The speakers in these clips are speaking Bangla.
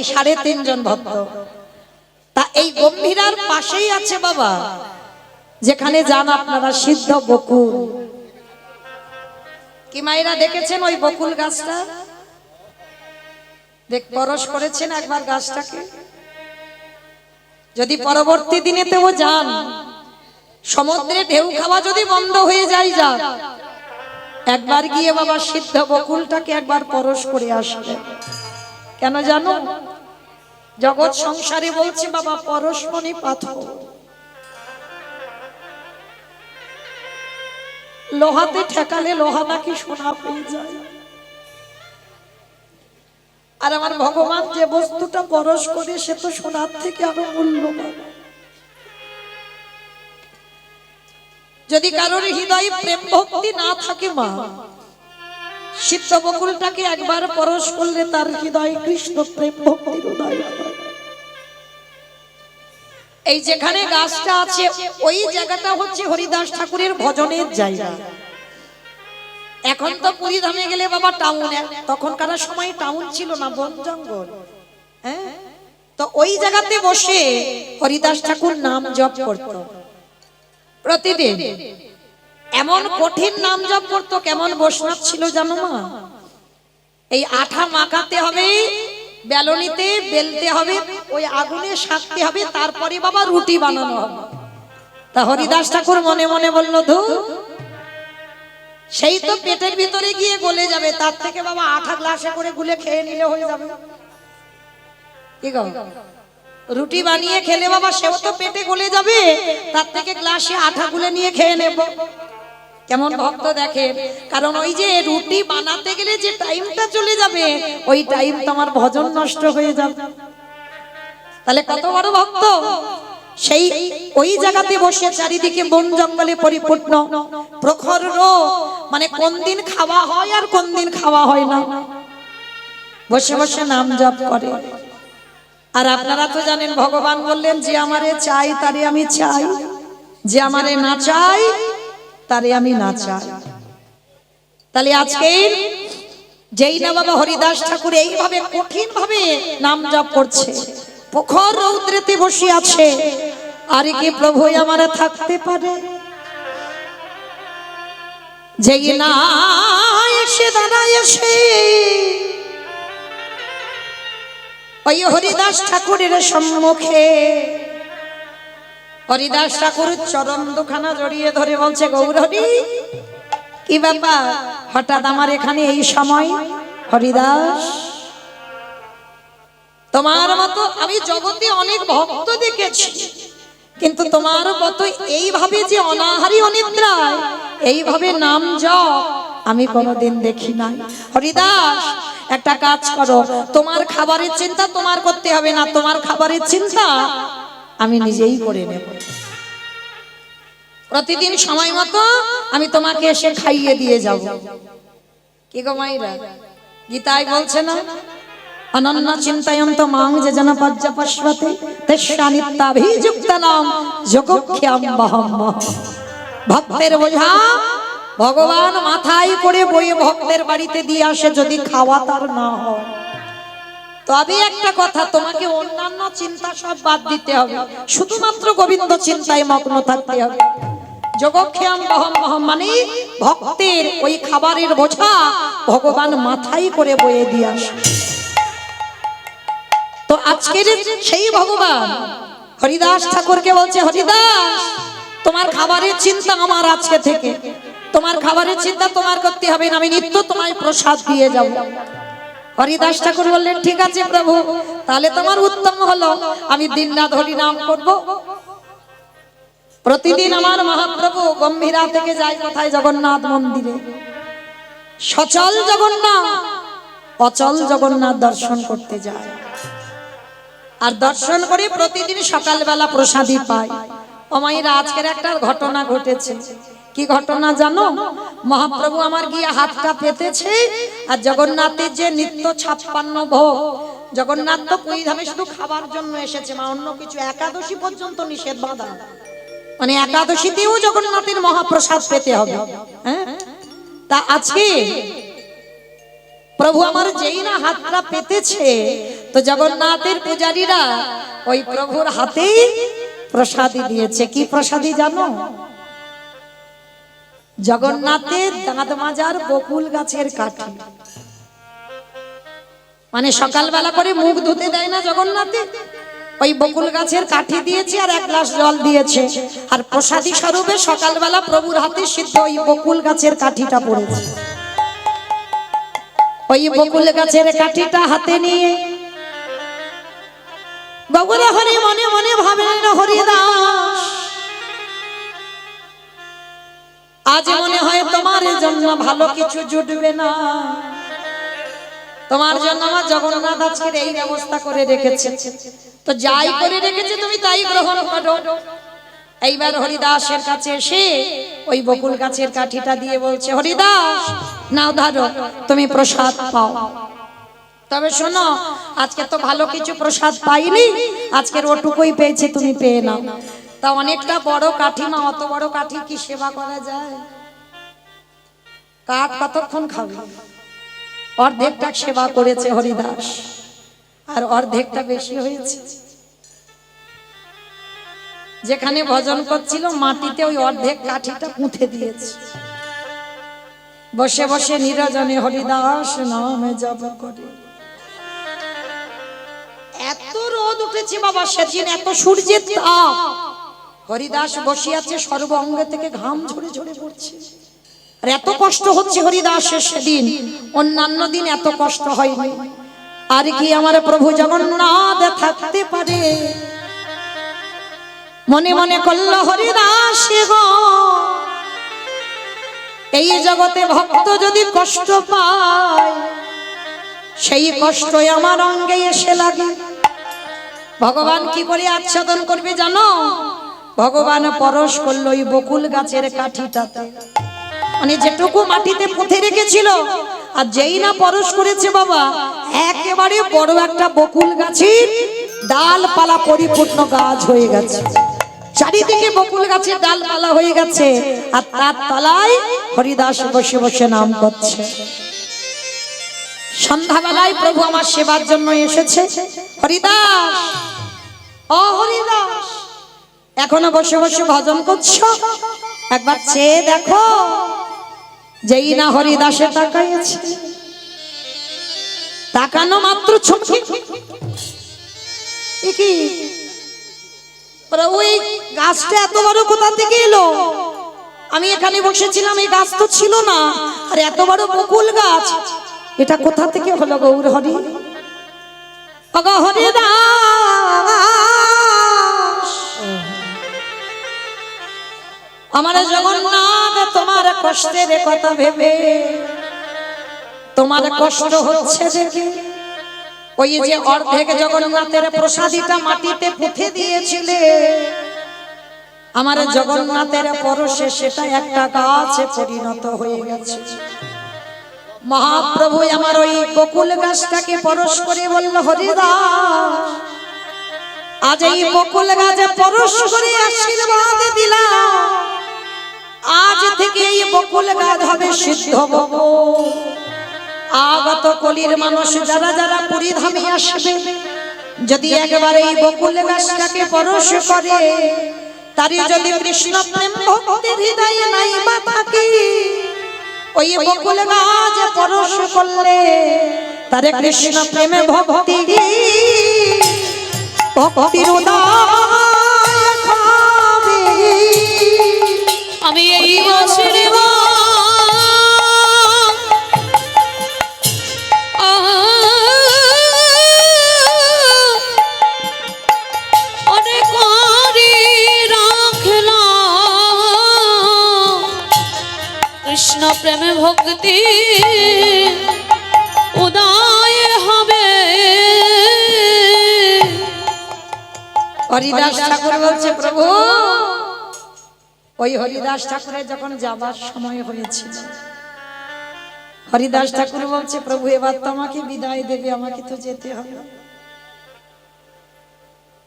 3.5 জন ভক্ত। তা এই গম্ভীরার পাশেই আছে বাবা, যেখানে যান আপনারা সিদ্ধ বকুল। কি মায়েরা দেখেছেন ওই বকুল গাছটা? পরশ করেছেন একবার গাছটাকে? যদি পরবর্তী দিনেতেও যান, সমুদ্রে ঢেউ খাওয়া যদি বন্ধ হয়ে যায়, যা একবার গিয়ে বাবা সিদ্ধ বকুলটাকে একবার পরশ করে আসবে। কেন জানো? জগৎ সংসারে বলছে বাবা পরশমণি পাথর, লোহাতে ঠেকালে লোহা নাকি সোনা হয়ে যায়। আর আমার ভগবান যে বস্তুটা পরশ করে সে তো সোনার থেকে আরো মূল্যবান। যদি কারোর হৃদয়ে প্রেম ভক্তি না থাকে মা, সিদ্ধ বকুলটাকে একবার পরশ করলে তার হৃদয়ে কৃষ্ণ প্রেম ভক্তির উদয় হয়। এই যেখানে গাছটা আছে ওই জায়গাটা হচ্ছে হরিদাস ঠাকুরের ভজনের জায়গা। এখন তো পুরী ধামে গেলে বাবা টাউন, তখনকার সময় টাউন ছিল না, বন জঙ্গল। হ্যাঁ, তো ওই জায়গাতে বসে হরিদাস ঠাকুর নাম জপ করত প্রতিদিন। এমন কঠিন নাম জপ করতো, কেমন বৈষ্ণব ছিল জানো মা? এই আঠা মাখাতে হবে, বেলনিতে বেলতে হবে, ওই আগুনে সাকতে হবে, তারপরে বাবা রুটি বানানো হবে। তা হরিদাস ঠাকুর মনে মনে বলল, ধু সেই তো পেটের ভিতরে গিয়ে গলে যাবে, তার থেকে বাবা আঠা গ্লাসে করে গুলে খেয়ে নিলে হয়ে যাবে। কি গো, রুটি বানিয়ে খেলে বাবা সেও তো পেটে গলে যাবে, তার থেকে গ্লাসে আঠা গুলে নিয়ে খেয়ে নেব। কেমন ভক্ত দেখেন, কারণ ওই যে রুটি বানাতে গেলে যে টাইমটা চলে যাবে, ওই টাইম তোমার ভজন নষ্ট হয়ে যাবে। তাহলে কত বড় ভক্ত! সেই ওই জায়গাতে বসে, চারিদিকে বন জঙ্গলে পরিপূর্ণ, প্রখর রোদ, মানে কোন দিন খাওয়া হয় আর কোন দিন খাওয়া হয় না, বসে বসে নাম জপ করে। আর আপনারা তো জানেন ভগবান বললেন, যে আমারে চাই তারে আমি চাই, যে আমারে না চাই তারে আমি না চাই। তাহলে আজকে যেই না বাবা হরিদাস ঠাকুর এইভাবে কঠিন ভাবে নাম জপ করছে, প্রখর রৌদ্রেতে বসে আছে, আর কি প্রভু আমারে থাকতে পারে? যেই না এসে দাঁড়ায় এসে ওই হরিদাস ঠাকুরের সম্মুখে, হরিদাস ঠাকুর চরণ দুখানা জড়িয়ে ধরে বলছে, গৌরহরি কি ব্যাপার হঠাৎ আমার এখানে এই সময়? হরিদাস, তোমার মতো আমি জগতে অনেক ভক্ত দেখেছি, কিন্তু তোমার মতো এইভাবে যে অনাহারী অনিদ্রায় এইভাবে নাম জপ আমি কোনোদিন দেখি নাই। হরিদাস, একটা কাজ করো, তোমার খাবারের চিন্তা তোমার করতে হবে না, তোমার খাবারের চিন্তা আমি নিজেই করে নেব। প্রতিদিন সময় মতো আমি তোমাকে এসে খাইয়ে দিয়ে যাব। কি গো মাইরা, গীতায় বলছে না, অনন্য চিন্তায়ন্ত মাং যে জন পর্যপস্বতে তেষ্যানিত্যাভিযুক্তানাম যোগক্ষাম বহম। ভক্তের বোঝা ভগবান মাথায় করে বয়ে ভক্তের বাড়িতে দিয়ে আসে, যদি খাওয়া তার না হয়। তবে একটা কথা, তোমাকে অন্যান্য চিন্তা সব বাদ দিতে হবে, শুধুমাত্র গোবিন্দ চিন্তায় মগ্ন থাকতে হবে। যোগক্ষাম বহম বহম মানে ভক্তের ওই খাবারের বোঝা ভগবান মাথায় করে বয়ে দিয়ে আসে। তো আজকের সেই ভগবান হরিদাস ঠাকুরকে বলছে, হরিদাস, তোমার খাবারের চিন্তা আমার আজকে থেকে, তোমার খাবারের চিন্তা তোমার করতে হবে না, আমি নিত্য তোমায় প্রসাদ দিয়ে যাব। হরিদাস ঠাকুর বললেন, ঠিক আছে প্রভু, তাহলে তোমার উত্তম হলো, আমি দিনরাত হরি নাম করব। প্রতিদিন আমার মহাপ্রভু গম্ভীরা থেকে যায় কোথায়? জগন্নাথ মন্দিরে। সচল জগন্নাথ, অচল জগন্নাথ দর্শন করতে যায়, আর দর্শন করে প্রতিদিন সকালবেলা প্রসাদী পায়। ও মায়েরা, আজকের একটা ঘটনা ঘটেছে। কি ঘটনা জানো? মহাপ্রভু আমার গিয়ে হাতটা পেতেছে, আর জগন্নাথের যে নিত্য 56 ভোগ, জগন্নাথ তো পুরী ধামে শুধু খাবার জন্য এসেছে মা, অন্য কিছু একাদশী পর্যন্ত নিষেধ বাধা, মানে একাদশীতেও জগন্নাথের মহাপ্রসাদ পেতে হবে। হ্যাঁ, তা আজকে প্রভু আমার যেই না হাতটা পেতেছে, তো জগন্নাথের পূজারীরা ওই প্রভুর হাতেই প্রসাদী দিয়েছে। কি প্রসাদী জানো? জগন্নাথের দাঁত মাজার বকুল গাছের কাঠি। মানে সকালবেলা করে মুখ ধুতে দেয় না জগন্নাথে, ওই বকুল গাছের কাঠি দিয়েছে আর এক গ্লাস জল দিয়েছে। আর প্রসাদী স্বরূপে সকালবেলা প্রভুর হাতে সিদ্ধ ওই বকুল গাছের কাঠিটা পড়েছে। ওই বকুল গাছের কাঠিটা হাতে নিয়ে গৌর হরি মনে মনে ভাবেন, হরিদাস আজ মনে হয় তোমার জন্য ভালো কিছু জুটবে না, তোমার জন্য আমার জগন্নাথ আজকের এই ব্যবস্থা করে রেখেছে, তো যাই করে রেখেছে তুমি তাই গ্রহণ করো। এইবার হরিদাসের কাছে এসে ওই বকুল গাছের কাঠিটা দিয়ে বলছে, হরিদাস নাও ধরো, তুমি প্রসাদ পাও। তবে শোনো, আজকে তো ভালো কিছু প্রসাদ পাইনি, আজকের ওটুকুই পেয়েছে, তুমি পেয়ে নাও। তা অনেকটা বড় কাঠি মা, অত বড় কাঠি কি সেবা করা যায়? কাঠ কতক্ষণ খাবে? অর্ধেকটা সেবা করেছে হরিদাস, আর অর্ধেকটা বেশি হয়েছে। যেখানে ভজন করছিল মাটিতে ওই অর্ধেক কাঠিটা পুঁতে দিয়েছে। বসে বসে নিরজনে হরিদাস নামে জপ করে। এত রোদ উঠেছে বাবা সেদিন, এত সূর্যের তাপ, হরিদাস বসে আছে, সর্ব অঙ্গ থেকে ঘাম ঝরে ঝরে পড়ছে। আর এত কষ্ট হচ্ছে হরিদাসের সেদিন, অন্যান্য দিন এত কষ্ট হয়নি। আর কি আমার প্রভু জগন্নাথ থাকতে পারে? মনে মনে করল হরিদাস গো, এই জগতে ভক্ত যদি কষ্ট পায় সেই কষ্টই আমার অঙ্গে এসে লাগে। ভগবান কি করে আচ্ছাদন করবে জানো? ভগবান পরশ করলো ওই বকুল গাছের কাঠিটাতে, মানে যেটুকু মাটিতে পুঁতে রেখেছিল, আর যেই না পরশ করেছে বাবা, একেবারে বড় একটা বকুল গাছের ডালপালা পরিপূর্ণ গাছ হয়ে গেছে। চারিদিকে বকুল গাছের ডালপালা হয়ে গেছে, আর তার তলায় হরিদাস বসে বসে নাম করছে। সন্ধ্যাবেলায় প্রভু আমার সেবার জন্য এসেছে। হরিদাস, ও হরিদাস, এখনো বসে বসে ভজন করছো? একবার চেয়ে দেখো। যেই না হরিদাসে তাকাইছে, তাকানো মাত্র ছুটকি, কি ওই গাছটা এত বড় কোথা থেকে এলো? আমি এখানে বসেছিলাম, এই গাছ তো ছিল না, আর এত বড় বকুল গাছ এটা কোথা থেকে হলো? গৌর হরি, হরিদাস, আমার জগন্নাথ তোমার কষ্টের কথা ভেবে, তোমার কষ্ট হচ্ছে দেখে ওই যে অর্ধেক জগন্নাথের প্রসাদীটা মাটিতে পুঁতে দিয়েছিলে, আমার জগন্নাথের পরশে সেটা একটা গাছে পরিণত হয়ে গেছে। মহাপ্রভু আমার ওই বকুল গাছটাকে পরশ করে বলল, হরিদাস আজ এই বকুল গাছে পরশ করে আশীর্বাদ দিলাম, আজ থেকে এই বকুল গাছ হবে সিদ্ধ বকুল। আগত কলির মানুষ যারা যারা পুরী ধামে আসবে, যদি একবার এই বকুল গাছটাকে পরশ করে, তারই যদি কৃষ্ণ প্রেম ভক্তির হৃদয়ে নাই বা থাকে, ওই বকুল গাছ পরশ করলে তারে কৃষ্ণ প্রেমে ভক্তি ভক্তির উদয় হবে। আমি এই বছর অনেক রাখলাম কৃষ্ণ প্রেমে ভক্তি উদয় হবে। হরিদাস ঠাকুর বলছে, প্রভু ওই হরিদাস ঠাকুরের যখন যাবার সময় হয়েছিল, হরিদাস ঠাকুর বলছে, প্রভু এবার তো আমাকে বিদায় দেবে, আমাকে তো যেতে হবে।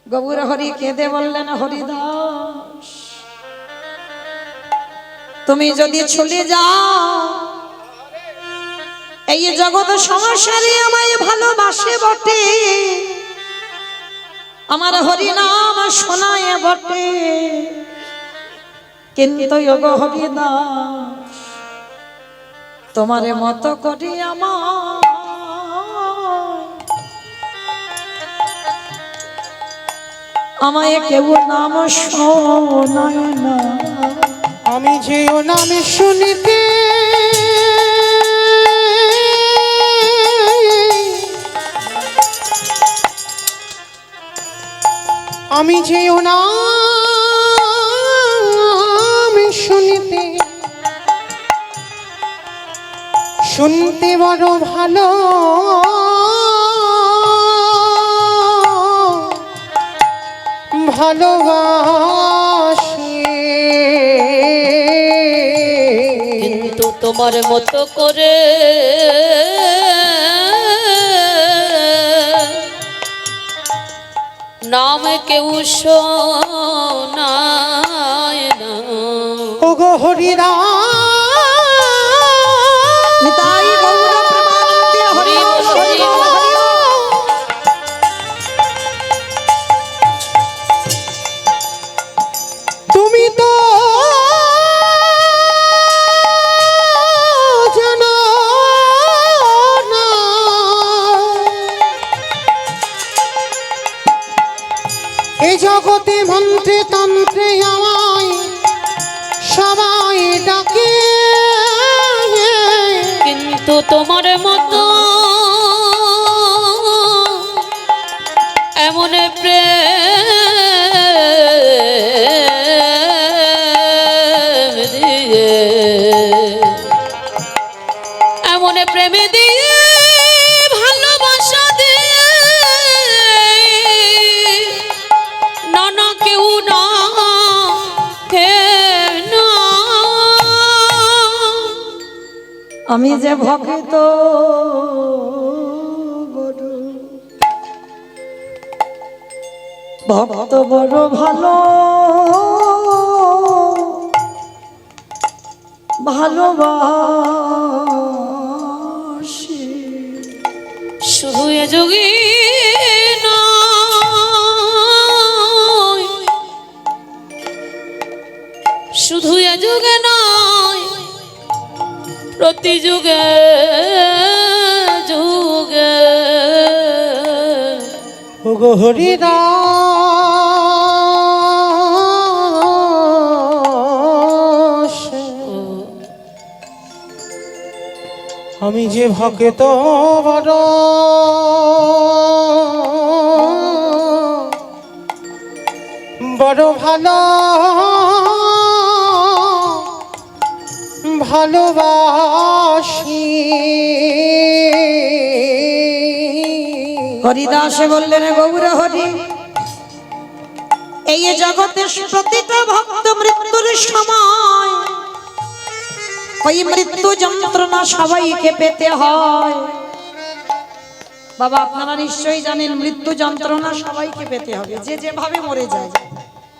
গৌর হরি কেঁদে বললেন, হরিদাস তুমি যদি চলে যাও, এই জগৎ সংসারে আমায় ভালোবাসে বটে, আমার হরি নাম শোনায় বটে, কিন্তু ওগো হরিদাস তোমারে মতো করি আমায় কেউ নাম শোনায় না। আমি যে ও নামে শুনিতে আমি যে ও নামে শুনিতে শুনতে বড় ভালো ভালোবাসি, কিন্তু তোমার মতো করে নাম কেউ শোনায় না। ওগো হরিরাম নিতাই গৌর প্রেমানন্দে হরি বল হরি বল হরি বল। তুমি তো জানো না এই জগতে মন্ত্রে তন্ত্রে আমায় সবাই ডাকে, কিন্তু তোমার মতো এমন প্রেম দিয়ে এমন প্রেমে দিয়ে ভালোবাসা দিয়ে নানা কেউ না হে না। আমি যে ভক্ত বড় ভক্ত বড় ভালো ভালোবাসি, শুধু এ যুগে নয়, শুধু এ যুগে নয়, প্রতি যুগে যুগে ওগো হরিদাস আমি যে ভক্ত বড় বড় ভালো ভালোবাসি। হরিদাস বললেন গৌর হরি, এই জগতে প্রতিটা ভক্ত মৃত্যুর সময় ওই মৃত্যু যন্ত্রণা সবাইকে পেতে হয়। বাবা আপনারা নিশ্চয়ই জানেন মৃত্যু যন্ত্রণা সবাইকে পেতে হবে, যে যেভাবে মরে যায়,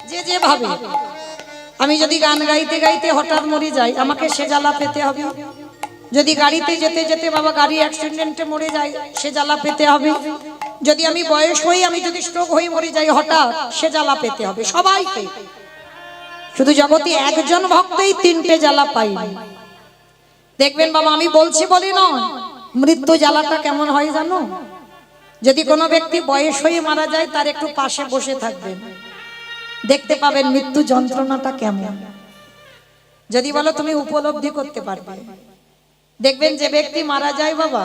যে যেভাবে। আমি যদি গান গাইতে গাইতে হঠাৎ মরে যাই আমাকে সে জ্বালা পেতে হবে, যদি গাড়িতে যেতে যেতে বাবা গাড়ি অ্যাক্সিডেন্টে মরে যায় সে জ্বালা পেতে হবে, যদি আমি বয়স হই আমি যদি স্ট্রোক হয়ে মরে যাই হঠাৎ সে জ্বালা পেতে হবে সবাইকে। শুধু জগতে একজন ভক্তই তিনটে জ্বালা পাইনি। দেখবেন বাবা আমি বলছি বলি নয়, মৃত্যু জ্বালাটা কেমন হয় জানো? যদি কোনো ব্যক্তি বয়স হয়ে মারা যায় তার একটু পাশে বসে থাকবেন, দেখতে পাবেন মৃত্যু যন্ত্রণাটা কেমন। যদি বলো তুমি উপলব্ধি করতে পারবে, দেখবেন যে ব্যক্তি মারা যায় বাবা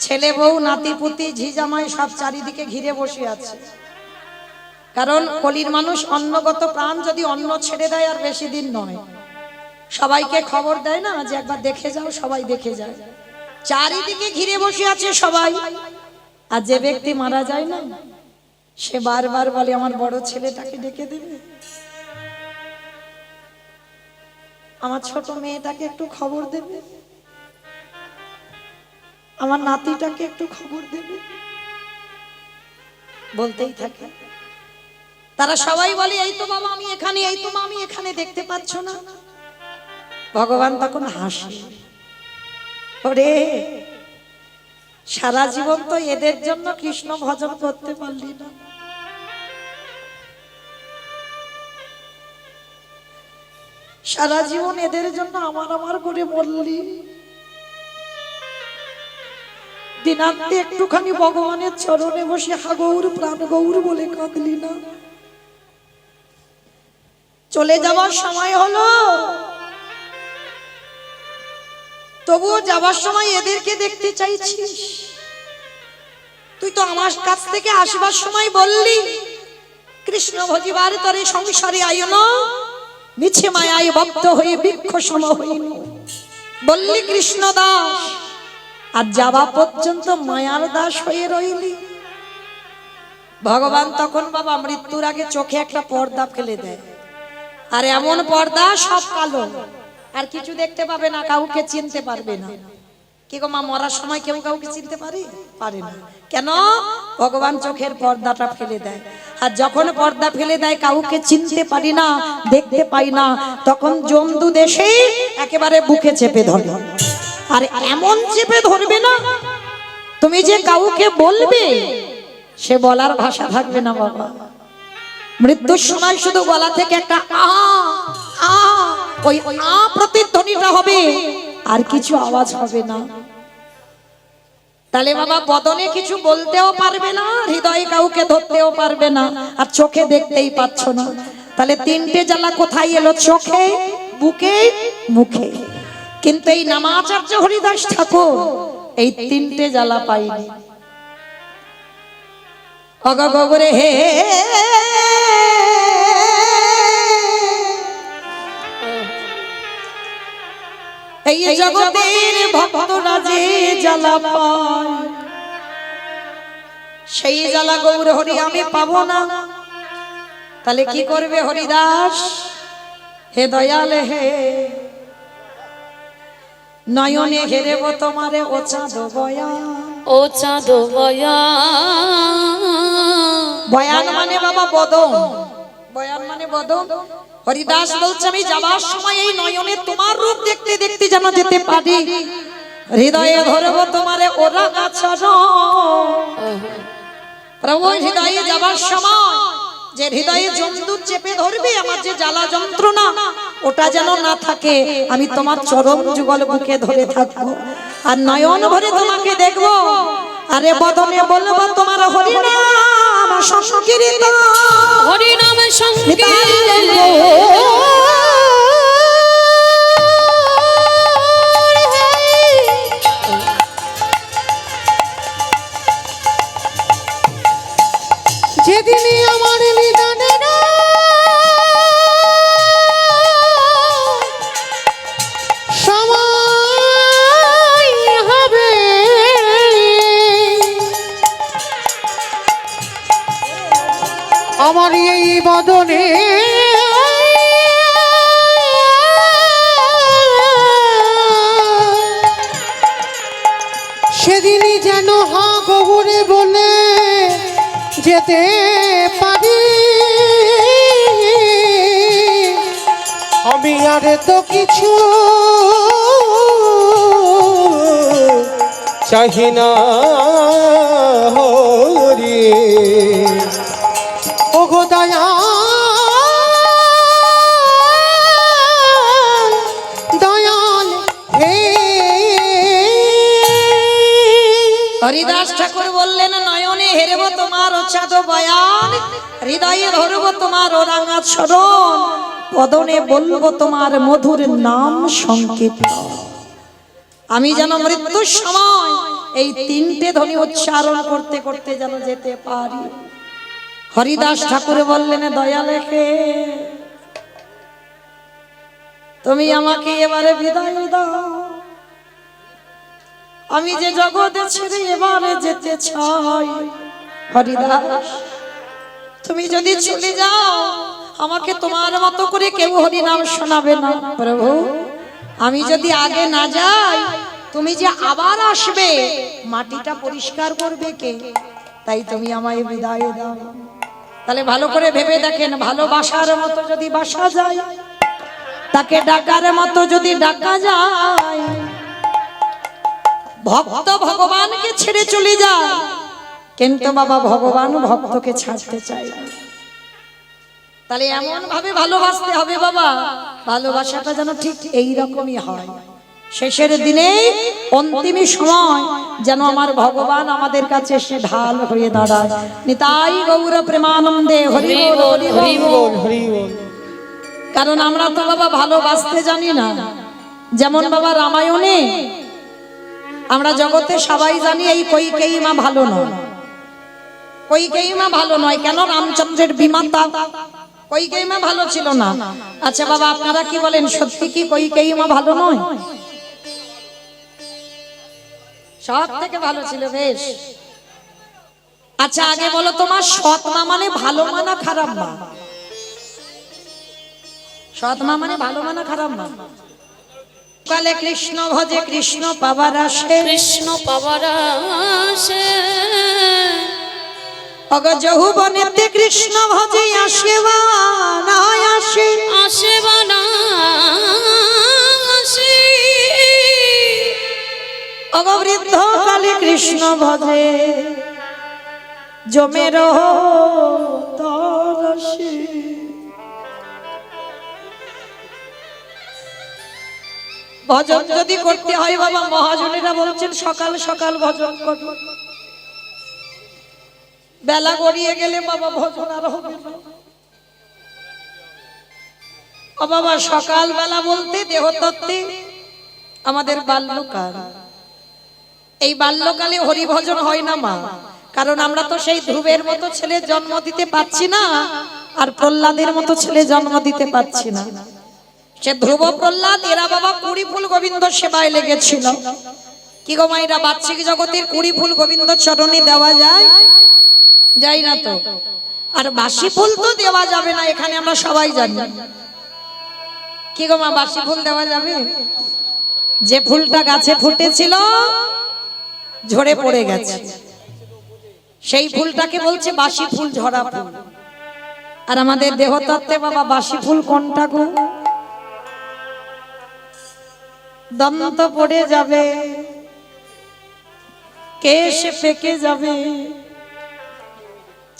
ছেলে বউ নাতি পুতি ঝিজামাই সব চারিদিকে ঘিরে বসে আছে। কারণ কলির মানুষ অন্নগত প্রাণ, যদি অন্ন ছেড়ে দেয় আর বেশি দিন নয়, সবাইকে খবর দেয় না যে একবার দেখে যাও, সবাই দেখে যায়, চারিদিকে ঘিরে বসে আছে সবাই। আর যে ব্যক্তি মারা যায় না সে বারবার বলে আমার বড় ছেলেটাকে ডেকে দেবে, আমার ছোট মেয়েটাকে একটু খবর দেবে, আমার নাতিটাকে একটু খবর দেবে, বলতেই থাকে। তারা সবাই বলে এই তো বাবা আমি এখানে, এই তো মা আমি এখানে, দেখতে পাচ্ছ না? ভগবান তখন হাসে, ওরে সারা জীবন তো এদের জন্য কৃষ্ণ ভজন করতে পারলি না, সারা জীবন এদের জন্য আমার আমার করে বললি, দিনান্তে একটুখানি ভগবানের চরণে বসে হাগৌর প্রাণ গৌর বলে কাঁদলি না। চলে যাবার সময় হলো, তবুও যাবার সময় এদেরকে দেখতে চাইছিস। তুই তো আমার কাছ থেকে আসবার সময় বললি কৃষ্ণ ভজিবার তরে সংসারে আয় না, মিছে মায়ায় বদ্ধ হয়ে বৃক্ষ সম হইল, বললি কৃষ্ণ দাস, আর যাওয়া পর্যন্ত মায়ার দাস হয়ে রইলি। ভগবান তখন বাবা মৃত্যুর আগে চোখে একটা পর্দা ফেলে দেয়, আর এমন পর্দা সব কালো, আর কিছু দেখতে পাবে না, কাউকে চিনতে পারবে না। কি গো মা, মরার সময় কেউ কাউকে চিনতে পারে না কেন? ভগবান চোখের পর্দাটা ফেলে দেয়, আর যখন পর্দা ফেলে দেয় কাউকে চিনতে পারি না, দেখতে পাই না, তখন জমদু দেশে একেবারে বুকে চেপে ধরে, আর এমন চেপে ধরবে না তুমি যে কাউকে বলবে সে বলার ভাষা থাকবে না বাবা। মৃত্যুর সময় শুধু গলা থেকে একটা ওই প্রতিধ্বনিটা হবে, আর কিছু আওয়াজ হবে না। তাহলে বাবা বদনে কিছু বলতেও পারবে না, হৃদয়ে কাউকে ধরতেও পারবে না, আর চোখে দেখতেই পাচ্ছ না। তাহলে তিনটে জ্বালা কোথায় এলো? চোখে, বুকে, মুখে। কিন্তু এই নামাচার্য হরিদাস ঠাকুর এই তিনটে জ্বালা পাইনি। অগগরে হে এই জগতের ভক্তরা যে জ্বালা পায়, সেই জ্বালা গৌর হরি আমি পাবো না। তাহলে কি করবে হরিদাস? হে দয়াল হে, নয়নে হেরেব তোমারে ও চাঁদ বয়ান। ও চাঁদ বয়ান, বয়ান মানে বাবা বদন, বয়ান মানে বদন। হরিদাস বলছে আমি যাবার সময় এই নয়নে তোমার রূপ দেখতে দেখতে যেন যেতে পারি, হৃদয়ে ধরব তোমারে ওরা গাছানো। প্রভু হৃদয়ে যাবার সময় যে হৃদয়ে জমদূত চেপে ধরবে, আমার যে জ্বালা যন্ত্রণা ওটা যেন না থাকে, আমি তোমার চরম যুগল বুকে ধরে থাকবো, আর নয়ন ভরে তোমাকে দেখবো, আরে বদনে বলবো তোমার হরিনাম সংকীর্তন, হরিনাম সংকীর্তন। যেদিনই আমার নিদানের সময় হবে, আমার এই বদনে সেদিনই যেন হা গৌরে বলে যেতে পারি, আমি আর তো কিছু চাহি না হরি। ও গো দয়াল, দয়াল হে। হরিদাস ঠাকুর বললেন নয়নে হেরব তোমার ও চাঁদ বয়ান, হৃদয়ে ধরব তোমার ও রাঙা চরণ, বদনে বলবো তোমার মধুর নাম সংকীর্তন। আমি যেন মৃত্যুর সময় এই তিনটে ধ্বনি উচ্চারণ করতে করতে যেন যেতে পারি। হরিদাস ঠাকুর বললেন দয়াল হে, তুমি আমাকে এবারে বিদায় দাও, আমি যে জগতে ছেড়ে এবারে যেতে চাই। হরিদাস তুমি যদি চলে যাও, আমাকে তোমার মতো করে কেউ হরিনাম শোনাবে না। প্রভু আমি যদি আগে না যাই, তুমি যে আবার আসবে, মাটিটা পরিষ্কার করবে কে? তাই তুমি আমায় বিদায় দাও। তাহলে ভালো করে ভেবে দেখেন, ভালোবাসার মতো যদি বাসা যায়, তাকে ডাকার মতো যদি ডাকা যায়, ভক্ত ভগবানকে ছেড়ে চলে যায়, কিন্তু বাবা ভগবান ভক্তকে ছাড়তে চায় না। তাহলে এমন ভাবে ভালোবাসতে হবে বাবা, ভালোবাসাটা যেন ঠিক এই রকমই হয়। শেষের দিনে অন্তিম সময় যেন আমার ভগবান আমাদের কাছে এসে ঢাল হয়ে দাঁড়ায়। নিতাই গৌর প্রেমানন্দে হরি বল হরি বল। হরি বল হরি বল। কারণ আমরা তো বাবা ভালোবাসতে জানি না। যেমন বাবা রামায়ণে আমরা জগতে সবাই জানি এই কইকেয়ী মা ভালো নয়, কইকেয়ী মা ভালো নয়। কেন? রামচন্দ্রের বিমাতা কইকেয়ী মা ভালো ছিল না। আচ্ছা বাবা আপনারা কি বলেন, সত্যি কি কইকেয়ী মা ভালো নয়? সব থেকে ভালো ছিল। বেশ, আচ্ছা আগে বলো তোমার সৎ মা মানে ভালো মা না খারাপ মা? সৎ মা মানে ভালো মা না খারাপ মা? কালে কৃষ্ণ ভজে কৃষ্ণ পাবার আসে, কৃষ্ণ পাবার আসে, অগ যৌবনেতে কৃষ্ণ ভজে আসে বা না আসে, আসে বা না আসে, অগ বৃদ্ধ কালে কৃষ্ণ ভজে জমের তরসে। ভজন যদি করতে হয় বাবা, মহাজনেরা বলছেন সকাল সকাল ভজন করো, বেলা গড়িয়ে গেলে বাবা ভজন আর হবে না। ও বাবা সকাল বেলা বলতে দেহতত্ত্বে আমাদের বাল্যকাল, এই বাল্যকালে হরি ভজন হয় না মা। কারণ আমরা তো সেই ধ্রুবের মতো ছেলে জন্ম দিতে পাচ্ছি না, আর প্রহ্লাদের মতো ছেলে জন্ম দিতে পাচ্ছি না। সে ধ্রুব প্রহ্লাদ এরা বাবা কুড়ি ফুল গোবিন্দ সেবায় লেগেছিল। কি গো মায়েরা, বাচ্চিক জগতের কুড়ি ফুল গোবিন্দ চরণে দেওয়া যায়? যাই না তো। আর বাসি ফুল তো দেওয়া যাবে না, এখানে আমরা সবাই জানি। কি গো মা, বাসি ফুল দেওয়া যাবে? যে ফুলটা গাছে ফুটেছিল ঝরে পড়ে গেছে, সেই ফুলটাকে বলছে বাসি ফুল, ঝরা ফুল। আর আমাদের দেহতত্ত্বে বাবা বাসি ফুল কোনটা গো? দন্ত পড়ে যাবে, কেশ পেকে যাবে,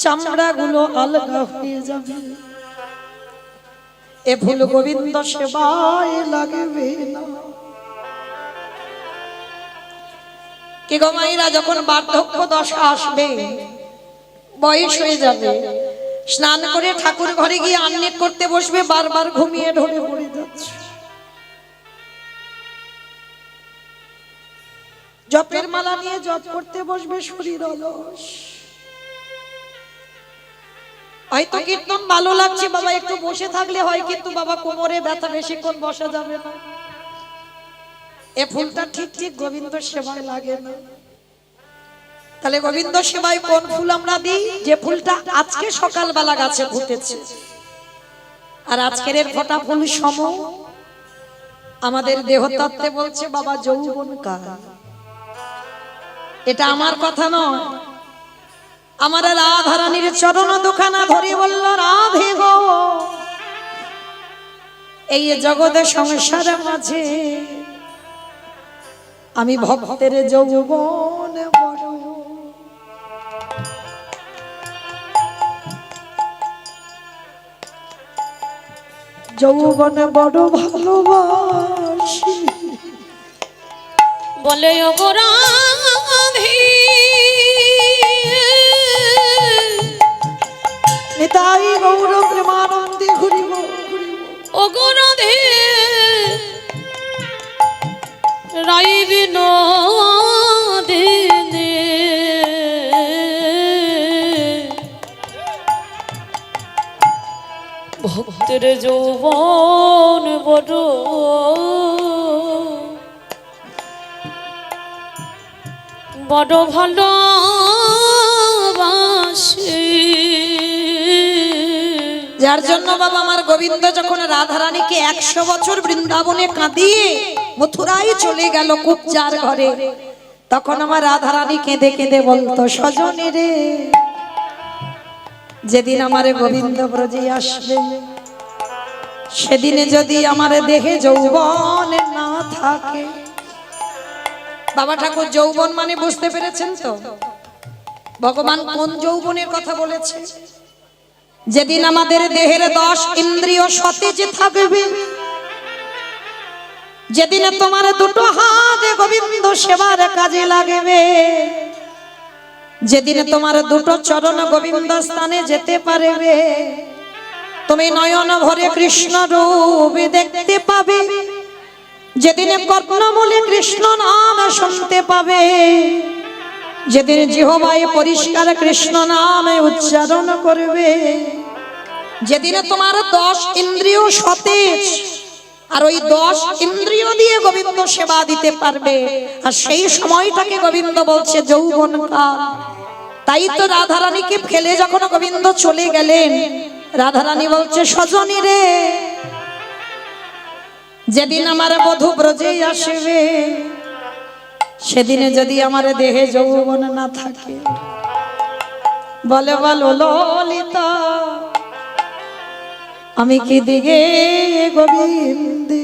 চামড়া গুলো আলগা হয়ে যাবে, এ ফুল গোবিন্দ সেবায় লাগবে না। কি গো মায়েরা, যখন বার্ধক্য দশা আসবে, বয়স হয়ে যাবে, স্নান করে ঠাকুর ঘরে গিয়ে আহ্নিক করতে বসবে, বারবার ঘুমিয়ে ঢলে পড়ে যাচ্ছে। জপের মালা নিয়ে জপ করতে বসবে, শরীর অলস। হয়তো কীর্তন ভালো লাগছে বাবা, একটু বসে থাকলে হয়, কিন্তু বাবা কোমরে ব্যথা, বেশিক্ষণ বসা যাবে না। এ ফুলটা ঠিক ঠিক গোবিন্দ সেবায় লাগে না। তাহলে গোবিন্দ সেবায় কোন ফুল আমরা দিই? যে ফুলটা আজকে সকালবেলা গাছে ফুটেছে, আর আজকের এর ফোটা ফুল সম আমাদের দেহতত্ত্বে বলছে বাবা যৌবন কাল। এটা আমার কথা নয়, আমার রাধারানীর চরণ দুখানা ধরে বলল, রাধে গো এই জগতে সংসারের মাঝে আমি ভক্তের যৌবন বড়, যৌবন বড় ভালোবাসি। বলে ও গো রাধে, নিতাই গৌর প্রেমানন্দে ঘুরিব, ও গো রাধে, রাই বিনোদিনী, ভক্তের যৌবন বড়, বড় ভালোবাসি। যার জন্য বাবা আমার গোবিন্দ যখন রাধারানীকে 100 বছর বৃন্দাবনে কাঁদিয়ে মথুরায় চলে গেল কুবজার ঘরে, তখন আমার রাধারানী কেঁদে কেঁদে বলতো, সজনী রে যেদিন আমার গোবিন্দ ব্রজে আসবে, সেদিনে যদি আমার দেহে যৌবন না থাকে, বাবা ঠাকুর যৌবন মানে বুঝতে পেরেছেন তো? ভগবান কোন যৌবনের কথা বলেছে? যেদিন আমাদের দেহের 10 ইন্দ্রিয় সতেজ থাকবে, যেদিন তোমার দুটো হাত গোবিন্দ সেবার কাজে লাগবে, যেদিন তোমার দুটো চরণ গোবিন্দ স্থানে যেতে পারবে, তুমি নয়ন ভরে কৃষ্ণ রূপ দেখতে পাবে, যেদিন কর্ণমূলে কৃষ্ণ নাম শুনতে পাবে, যেদিন জিহ্বায় পরিষ্কার কৃষ্ণ নাম উচ্চারণ করবে, যেদিন তোমার 10 ইন্দ্রিয় সতেজ, আর ওই 10 ইন্দ্রিয় দিয়ে গোবিন্দ সেবা দিতে পারবে, আর সেই সময়টাকে গোবিন্দ বলছে যৌবনকাল। তাই তো রাধারানীকে ফেলে যখন গোবিন্দ চলে গেলেন, রাধারানী বলছে সজনী রে, যেদিন আমার বধূ ব্রজে আসবে, সেদিনে যদি আমার দেহে যৌবন না থাকে, বলে বলো ললিতা আমি কি দিগে গোবিন্দে,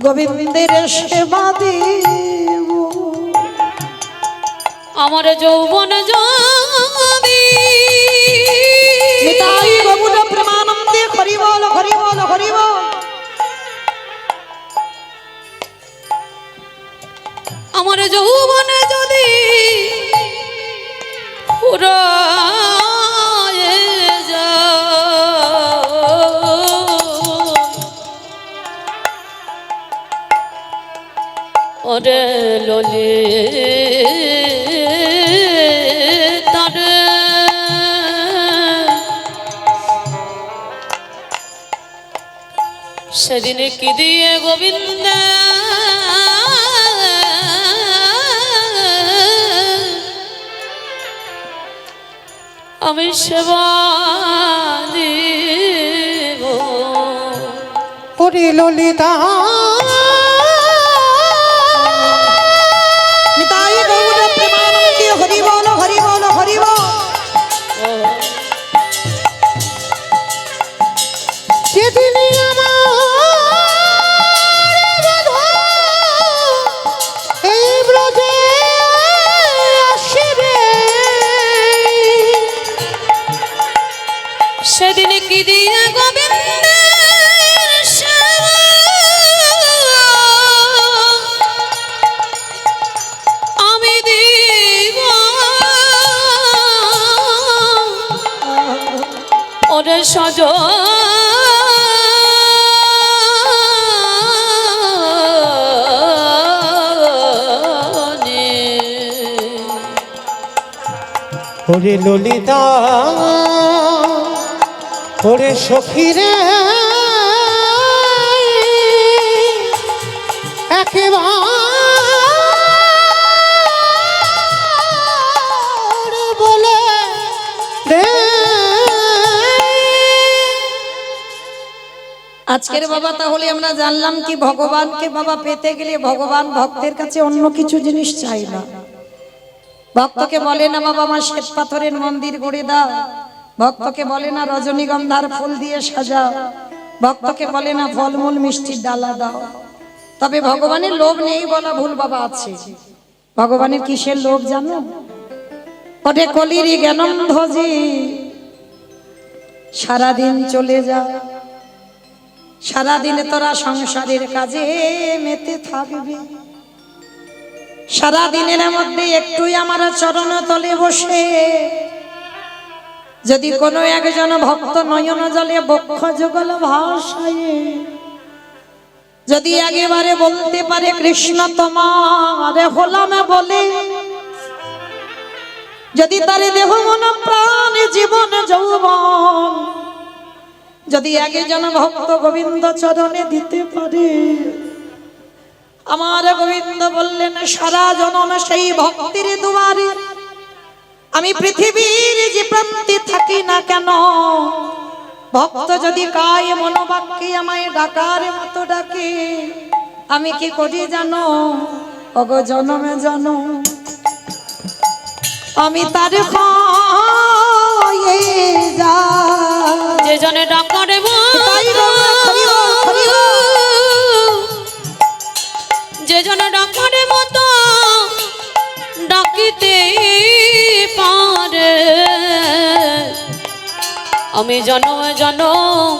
গোবিন্দের সেবা দেব, আমার যৌবন যাবি। নিতাই গৌর প্রেমানন্দে হরি বল হরি বল হরি বল। আমার যৌবন যদি ফুরায়ে যায়, ওরে ললিতা রে, সেদিন কি দিয়ে গোবিন্দ আমি সেবা দিব। ওরে ললিতা নিতাই গৌর প্রেমানন্দে হরি বল হরি বল হরি বল। যেদিন আমার এই ব্রজে আসিবে, সেদিন কি দিয়ে গোবিন্দ আমি দিব, ওরে সজ ওরে ললিতা ওরে সখীরে, একেবারে বলে দে। আজকের বাবা তাহলে আমরা জানলাম কি ভগবানকে বাবা পেতে গেলে ভগবান ভক্তের কাছে অন্য কিছু জিনিস চাই না। ভক্তকে বলে না বাবা আমার শ্বেত পাথরের মন্দির গড়ে দাও, ভক্তকে বলে না রজনীগন্ধার ফুল দিয়ে সাজাও, ভক্তকে বলে না ফলমূল মিষ্টির ডালা দাও। তবে ভগবানের লোভ নেই বলা ভুল বাবা, আছে। ভগবানের কিসের লোভ জানো? ওঠে কলিরি জ্ঞানন্ধজি, সারাদিন চলে যা, সারাদিনে তোরা সংসারের কাজে মেতে থাকবি, সারাদিনের মধ্যে একটুই আমার চরণ তলে বসে যদি কোনো একজন ভক্ত নয়ন জলে বক্ষ যুগল ভাষায় যদি একেবারে বলতে পারে কৃষ্ণ তোমারে হলাম বলে, যদি তার দেহ মন প্রাণ জীবন যৌবন যদি একজন ভক্ত গোবিন্দ চরণে দিতে পারে, আমার গোবিন্দ বললেন সারা জনম সেই ভক্তির দুয়ারে আমি পৃথিবীর যে প্রান্তে থাকি না কেন, ভক্ত যদি কায় মনোবাক্যে আমায় ডাকার মতো ডাকে, আমি কি করি জানো? ওগো জনমে জনম আমি তার হয়ে যা, যে জনে ডাকারে তাই গৌর হরি বল আমি জনম জনম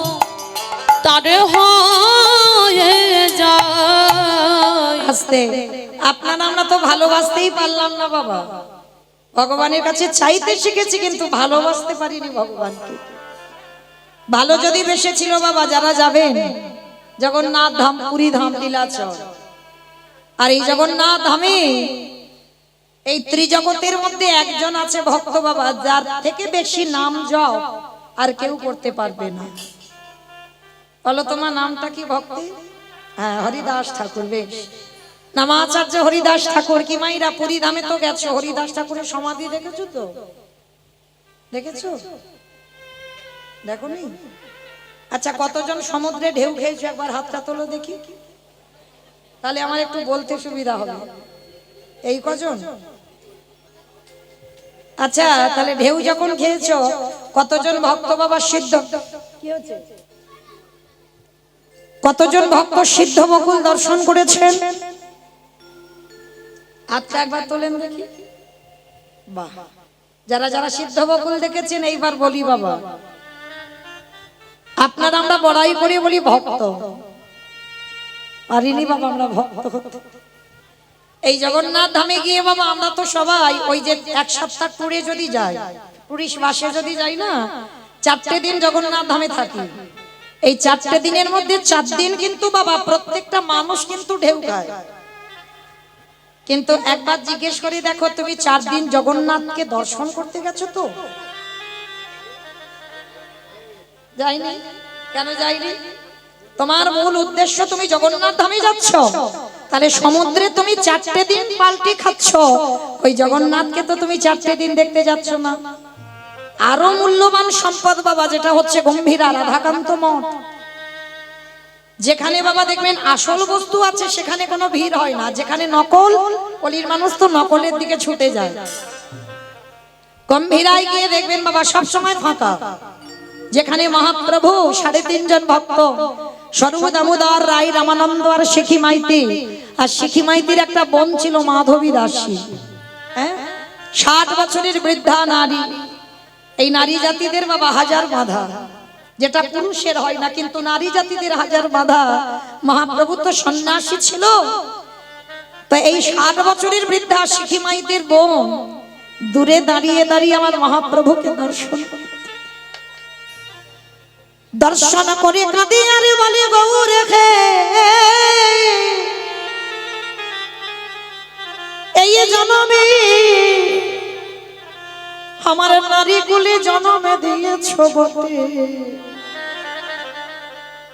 তারে হয়ে যায়। আস্তে, আপনারা আমরা তো ভালোবাসতেই পারলাম না বাবা। ভগবানের কাছে চাইতে শিখেছি কিন্তু ভালোবাসতে পারিনি ভগবানকে। ভালো যদি বেসেছিল বাবা, যারা যাবেন জগন্নাথ ধাম, পুরী ধাম, নীলাচল, আর এই জগন্নাথ ধামে এই ত্রিজগতের মধ্যে একজন আছে ভক্ত বাবা, যার থেকে বেশি নাম জপ আর কেউ করতে পারবে না। বলো তোমার নামটা কি ভক্তি? হ্যাঁ, হরিদাস ঠাকুর। বেশ, নামাচার্য হরিদাস ঠাকুর। কি মাইরা পুরী ধামে তো গেছো, হরিদাস ঠাকুরের সমাধি দেখেছো তো? দেখেছো? দেখোনি? আচ্ছা, কতজন সমুদ্রে ঢেউ খেয়েছো একবার হাতটা তোলো দেখি, তাহলে আমার একটু বলতে সুবিধা হবে। এই কজন? আচ্ছা, তাহলে ঢেউ যখন খেয়েছো কতজন ভক্ত বাবা সিদ্ধ, কি হচ্ছে, কতজন ভক্ত সিদ্ধ বকুল দর্শন করেছেন? হাতটা একবার তোলেন দেখি। বাহ, যারা যারা সিদ্ধ বকুল দেখেছেন এইবার বলি বাবা, আপনারা আমরা বড়াই করে বলি ভক্ত, পারিনি বাবা আমরা ভক্ত হতে। এই জগন্নাথ ধামে গিয়ে বাবা আমরা তো সবাই ওই যে এক সপ্তাহ ট্যুরে যদি যাই, টুরিস্ট বাসে যদি যাই না, 4টে দিন জগন্নাথ ধামে থাকি। এই 4টে দিনের মধ্যে 4 দিন কিন্তু বাবা প্রত্যেকটা মানুষ কিন্তু ঢেউ খায়। কিন্তু একবার জিজ্ঞেস করে দেখো, তুমি 4 দিন জগন্নাথকে দর্শন করতে গেছো তো? যাইনি। কেন যাইনি? তোমার মূল উদ্দেশ্য তুমি জগন্নাথ ধামে যাচ্ছ, তাহলে সমুদ্রে তুমি 4টে দিন পাল্টি খাচ্ছ, ওই জগন্নাথকে তো তুমি 4টে দিন দেখতে যাচ্ছ না। আরো মূল্যবান সম্পদ বাবা, যেটা হচ্ছে গম্ভীরা রাধাকান্ত মঠ, যেখানে বাবা দেখবেন আসল বস্তু আছে সেখানে কোনো ভিড় হয় না, যেখানে নকল, কলির মানুষ তো নকলের দিকে ছুটে যায়। গম্ভীরায় গিয়ে দেখবেন বাবা সব সময় ফাঁকা, যেখানে মহাপ্রভু 3.5 জন ভক্ত, স্বরূপ দামোদর রায়, রামানন্দ আর শিখি মাইতি, আর শিখি মাইতির একটা বোন ছিল মাধবী দাসী, 60 বছরের বৃদ্ধা নারী। এই নারী জাতিদের বাবা হাজার বাধা, যেটা পুরুষের হয় না, কিন্তু নারী জাতিদের হাজার বাধা। মহাপ্রভু তো সন্ন্যাসী ছিল, তো এই 60 বছরের বৃদ্ধা শিখি মাইতির বোন দূরে দাঁড়িয়ে দাঁড়িয়ে আমার মহাপ্রভুকে দর্শন করে কাঁদে আর বলে, গৌর রেখে এই জনমে আমার নারী কুলে জন্মে দিয়েছ বটে,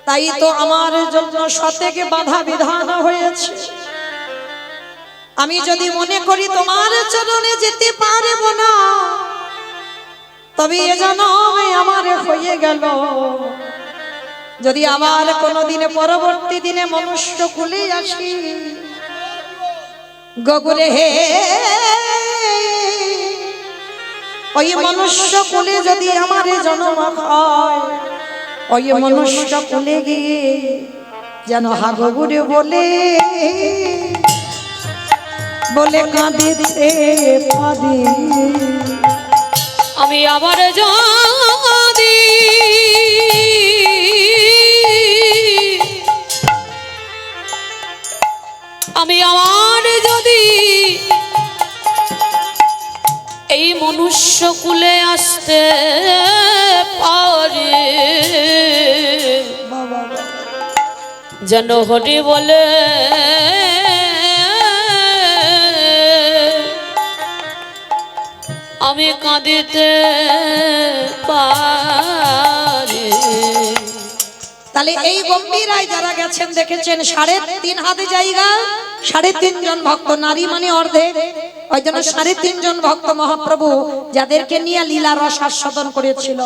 তাই তো আমার জন্য শতেকে বাধা বিধান হয়েছে। আমি যদি মনে করি তোমার চরণে যেতে পারবো না, তবে এ জন্মে আমার হয়ে গেল। যদি আবার কোনোদিনে পরবর্তী দিনে মনুষ্য কুলে আসি, গগুরে হে ওই মনুষ্য কুলে যদি আমার জন্ম হয়, ওই মনুষ্য কুলে গিয়ে যেন হাগুরে বলে বলে কাঁদিতে পারি। আমি আবার যদি এই মনুষ্য কুলে আসতে পারে, যেন হরি বলে আমি কাঁদিতে পারি। তাহলে এই গম্ভীরায় যারা গেছেন দেখেছেন 3.5 হাত জায়গা, 3.5 জন ভক্ত, নারী মানে অর্ধেক, ওই জন্য 3.5 জন ভক্ত মহাপ্রভু যাদেরকে নিয়ে লীলা রস আস্বাদন করেছিল।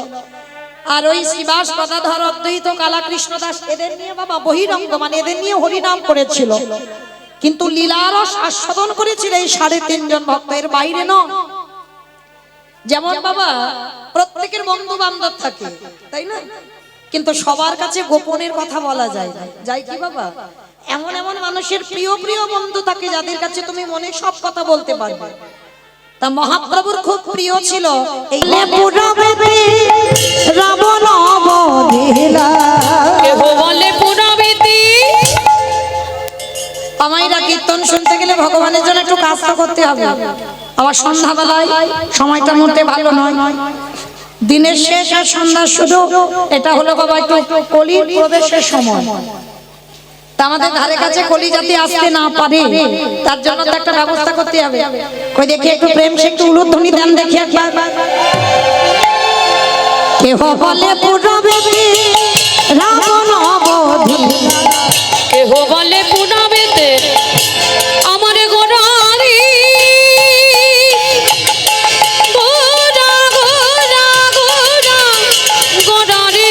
আর ওই শ্রীবাস গদাধর অদ্বৈত কালা কৃষ্ণ দাস এদের নিয়ে বাবা বহিরঙ্গ, মানে এদের নিয়ে হরিনাম করেছিল, কিন্তু লীলা রস আস্বাদন করেছিল এই 3.5 জন ভক্ত, এর বাইরে নয়। যেমন বাবা প্রত্যেকের বন্ধু বান্ধব থাকে, তাই না? কিন্তু সবার কাছে গোপনের কথা বলা যায় না, যাই কি বাবা? এমন এমন মানুষের প্রিয় প্রিয় বন্ধু থাকে যাদের কাছে তুমি মনে সব কথা বলতে পারবে, তা মহাপ্রভুর খুব প্রিয় ছিল এই পুরবেতে রাবণ বধিলা। কেহ বলে পুরাবেতি। আমাইরা কীর্তন শুনতে গেলে ভগবানের জন্য একটু কাজ তো করতে হবে। আবার সন্ধ্যাবেলায় সময়টা মোটে ভালো নয়, দিনের শেষ আর সন্ধ্যা শুরু, এটা হলো বাবা একটু কলির প্রবেশের সময়। তা আমাদের ধারে কাছে কলি যাতে আসতে না পারে তার জন্য তো একটা ব্যবস্থা করতে হবে। কই দেখি একটু প্রেম সে একটু উলুধ্বনি দেন দেখি একবার। কেহ বলে পুরবেতে রাবণ বধিলা। কেহ বলে পুরাবেতে আমার গোড়ারি। গোড়া গোড়া গোড়া গোড়ারি।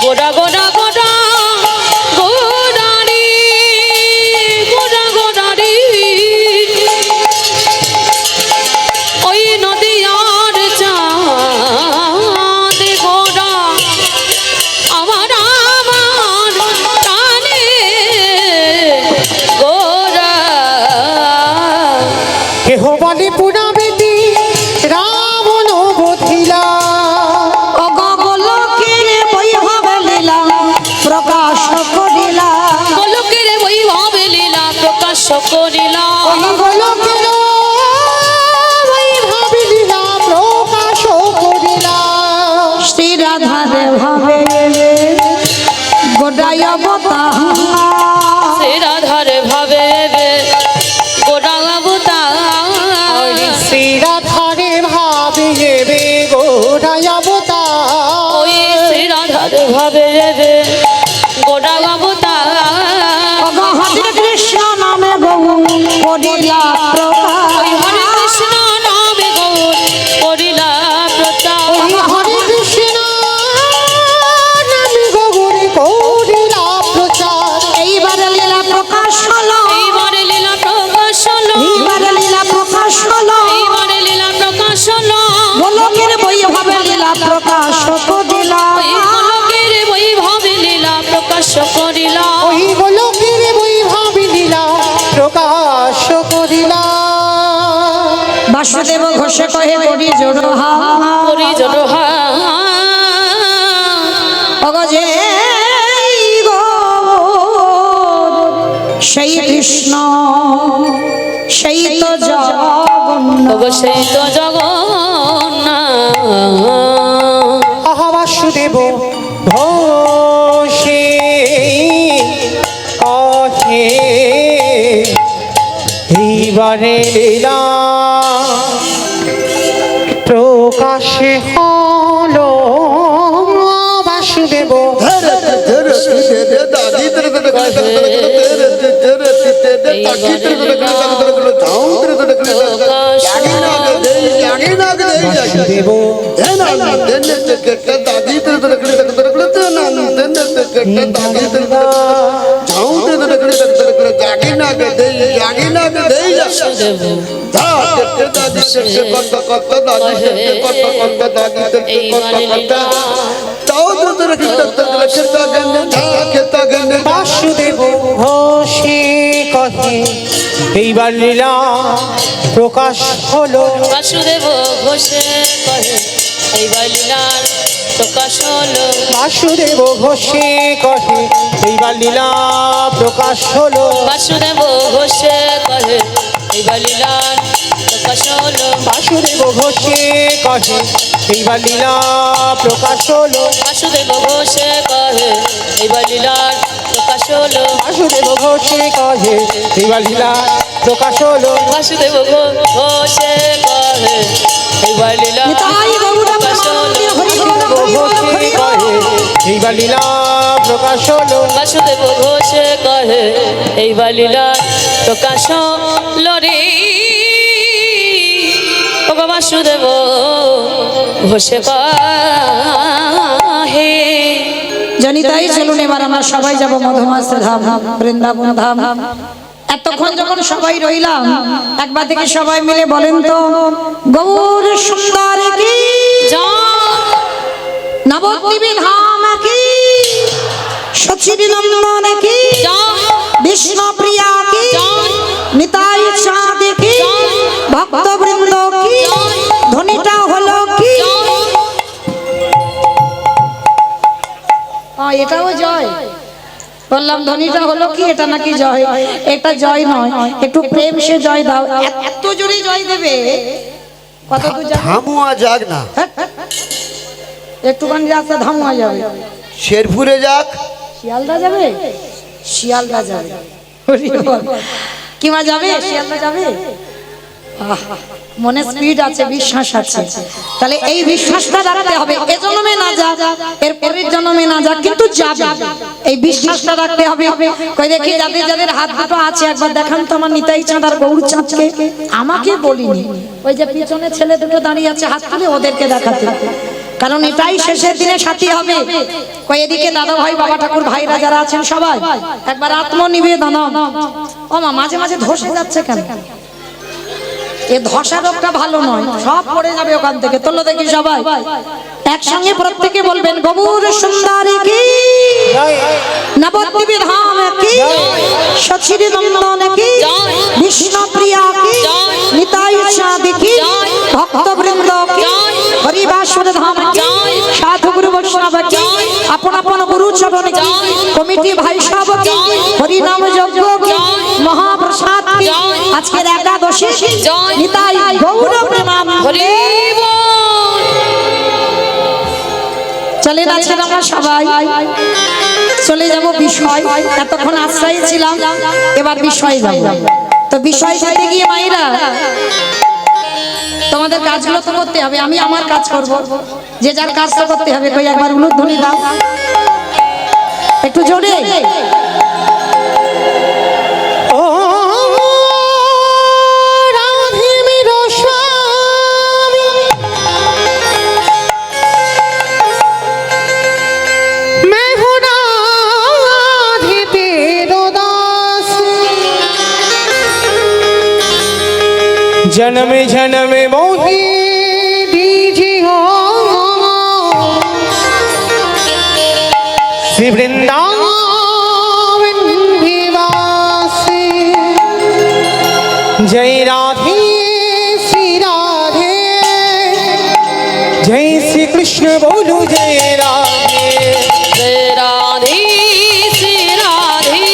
গোড়া গোড়া গোড়া গোড়ারি। গোড়া গোড়ারি। ওই নদীয়ার চাঁদ গোড়া আমার আমার টানে গোড়া। কেহ বলে পুরাবেতি রাবণ বধিলা। অগগোলকের বৈভব লীলা প্রকাশ করিলা। গোলকের বৈভব লীলা প্রকাশ করিলা। গোলকের বৈভব লীলা প্রকাশ করিলা। শ্রী রাধার ভাবে গোটায় অবতার। সে রাধার ভাবে গোড়া অবতার। শ্রী রাধারে ভাবে বে গোড়ায় অবতার। ওই শ্রী রাধার ভাবে গোড়া অবতার। হরে কৃষ্ণ নামে গৌর করিলা প্রকাশ। ওই হরে কৃষ্ণ নামে গৌর করিলা প্রচার। হরে কৃষ্ণ নামে গৌর করিলা প্রচার। এইবারে লীলা প্রকাশ হলো। এইবারে লীলা প্রকাশ হলো। এইবারে লীলা প্রকাশ হলো। এইবারে লীলা প্রকাশ হলো। গোলকের বৈভবে লীলা প্রকাশ করিলা। ওই গোলকের বৈভব লীলা প্রকাশ করিলা। ওই গোলকের বৈভব লীলা প্রকাশ করিলা। বাসুদেব ঘোষে কহে করি জোড়হা। করি জড়হা। অগজে সেই কৃষ্ণ সেই তো জগন্নাথ। ওগো সেই তো জগন্নাথ। আহা বাসুদেব ঘোষে কহে এইবারে লীলা প্রকাশে হলো। বাসুদেব বাসুদেব বাসুদেব ঘোষে কহে এইবার লীলা প্রকাশ হলো। বাসুদেব ঘোষে কহে এইবার লীলার প্রকাশ হলো। বাসুদেব ঘোষে কহে এইবার লীলা প্রকাশ হলো। বাসুদেব ঘোষে কহে এইবার লীলার প্রকাশ হলো। বাসুদেব ঘোষে কহে এইবার লীলা প্রকাশ হলো। বাসুদেব ঘোষে কহে এইবার লীলার প্রকাশ হলো। বাসুদেব ঘোষে কহে এইবার লীলা প্রকাশ হলো। বাসুদেব ঘোষে কহে এইবার লীলা নিতাই গৌর প্রকাশ হলো। হরি বল ঘোষে কহে এইবার লীলা প্রকাশ হলো। বাসুদেব ঘোষে কহে এইবার লীলা প্রকাশ হলো রে। ওগো বাসুদেব ঘোষে কহে। জানি তাই চলুন এবার আমরা সবাই যাব মধুমাস ধাম বৃন্দাবন ধাম। এতক্ষণ যখন সবাই রইলাম একবার থেকে সবাই মিলে বলেন তো গৌর সুন্দর কি জয়। নবদ্বীপে ধাম কি সচির নন্দন এটাও জয় বললাম, ধ্বনিটা হলো কি এটা নাকি জয়? এটা জয় নয়, একটু প্রেম সে জয় দাও। এত জোরে জয় দেবে, কত দূর যাবে? ধামুয়া যাক না, একটুখানি রাস্তা ধামুয়া যাবে। শেরপুরে যাক, শিয়ালদা যাবে, শিয়ালদা যাবে, হরি বল। কিমা যাবে, শিয়ালদা যাবে। আহ, মনে স্পিড আছে, বিশ্বাস আছে। তাহলে এই বিশ্বাসটা রাখতে হবে। এ জন্মে না যাক, এর পরের জন্মে না যাক, কিন্তু যাবে, এই বিশ্বাসটা রাখতে হবে। কই দেখি যাদের যাদের হাত দুটো আছে একবার দেখান তো আমার নিতাই চাঁদ আর গৌর চাঁদকে। আমাকে বলিনি, ওই যে পিছনে ছেলে দুটো দাঁড়িয়ে আছে হাত তুলে, ওদেরকে দেখাতে, কারণ এটাই শেষের দিনে সাথী হবে। কই এদিকে দাদা ভাই, বাবা ঠাকুর ভাইরা যারা আছেন সবাই একবার আত্মনিবেদন। ও মা, মাঝে মাঝে ধসে যাচ্ছে কেন? এ ধসা রোগটা ভালো নয়, সব পড়ে যাবে ওখান থেকে। তোলো দেখি সবাই একসঙ্গে, প্রত্যেকে বলবেন গৌর সুন্দরী কি, নবদ্বীপের ধাম কি, সচির নন্দন কি, বিষ্ণু প্রিয়া কি, নিতাই চাঁদ কি, ভক্তবৃন্দ কি, হরিবাসর ধাম কি, সাধু গুরু বৈষ্ণব কি, আপন আপন গুরু চরণ কি, কমিটি ভাই সব কি, হরিনাম যজ্ঞ কি, মহাপ্রসাদ কি, আজকের একাদশী নিতাই গৌর প্রেমানন্দে। চলে যাচ্ছেন আমরা সবাই, চলে যাব বিষয়। এতক্ষণ আশ্রয় ছিলাম, এবার বিষয় যাব। তো বিষয় যেতে গিয়ে মায়েরা তোমাদের কাজগুলো তো করতে হবে, আমি আমার কাজ করব, যে যার কাজ তো করতে হবে। কই একবার উলুধ্বনি দাও একটু জোরে। ও রাধে মেরো স্বামী, मैं हूँ राधे तेरो दास, जन्म जन्म मोही दीजियो श्री वृंदावन निवासी। जय राधे श्री राधे, जय श्री कृष्ण बोलो जय राधे। जय राधे श्री राधे,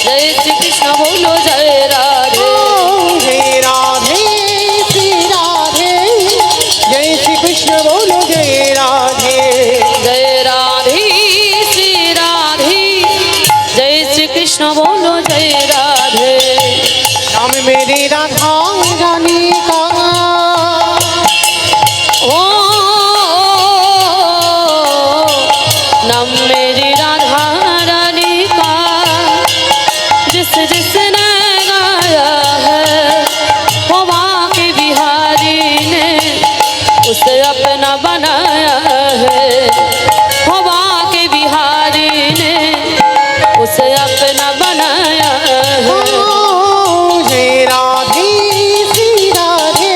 जय श्री कृष्ण बोलो जय राधे। जय राधे श्री राधे, जय श्री कृष्ण बोलो जय राधे। जय राधे श्री राधे, जय श्री कृष्ण बोलो जय राधे। नाम मेरी राधा रानी का, ओ नाम मेरी राधा रानी का, जिस जिसने गाया है वो बांके बिहारी ने उसे अपना बनाया है। वो बांके बिहारी ने उसे अपना बनाया है। जय राधे श्री राधे,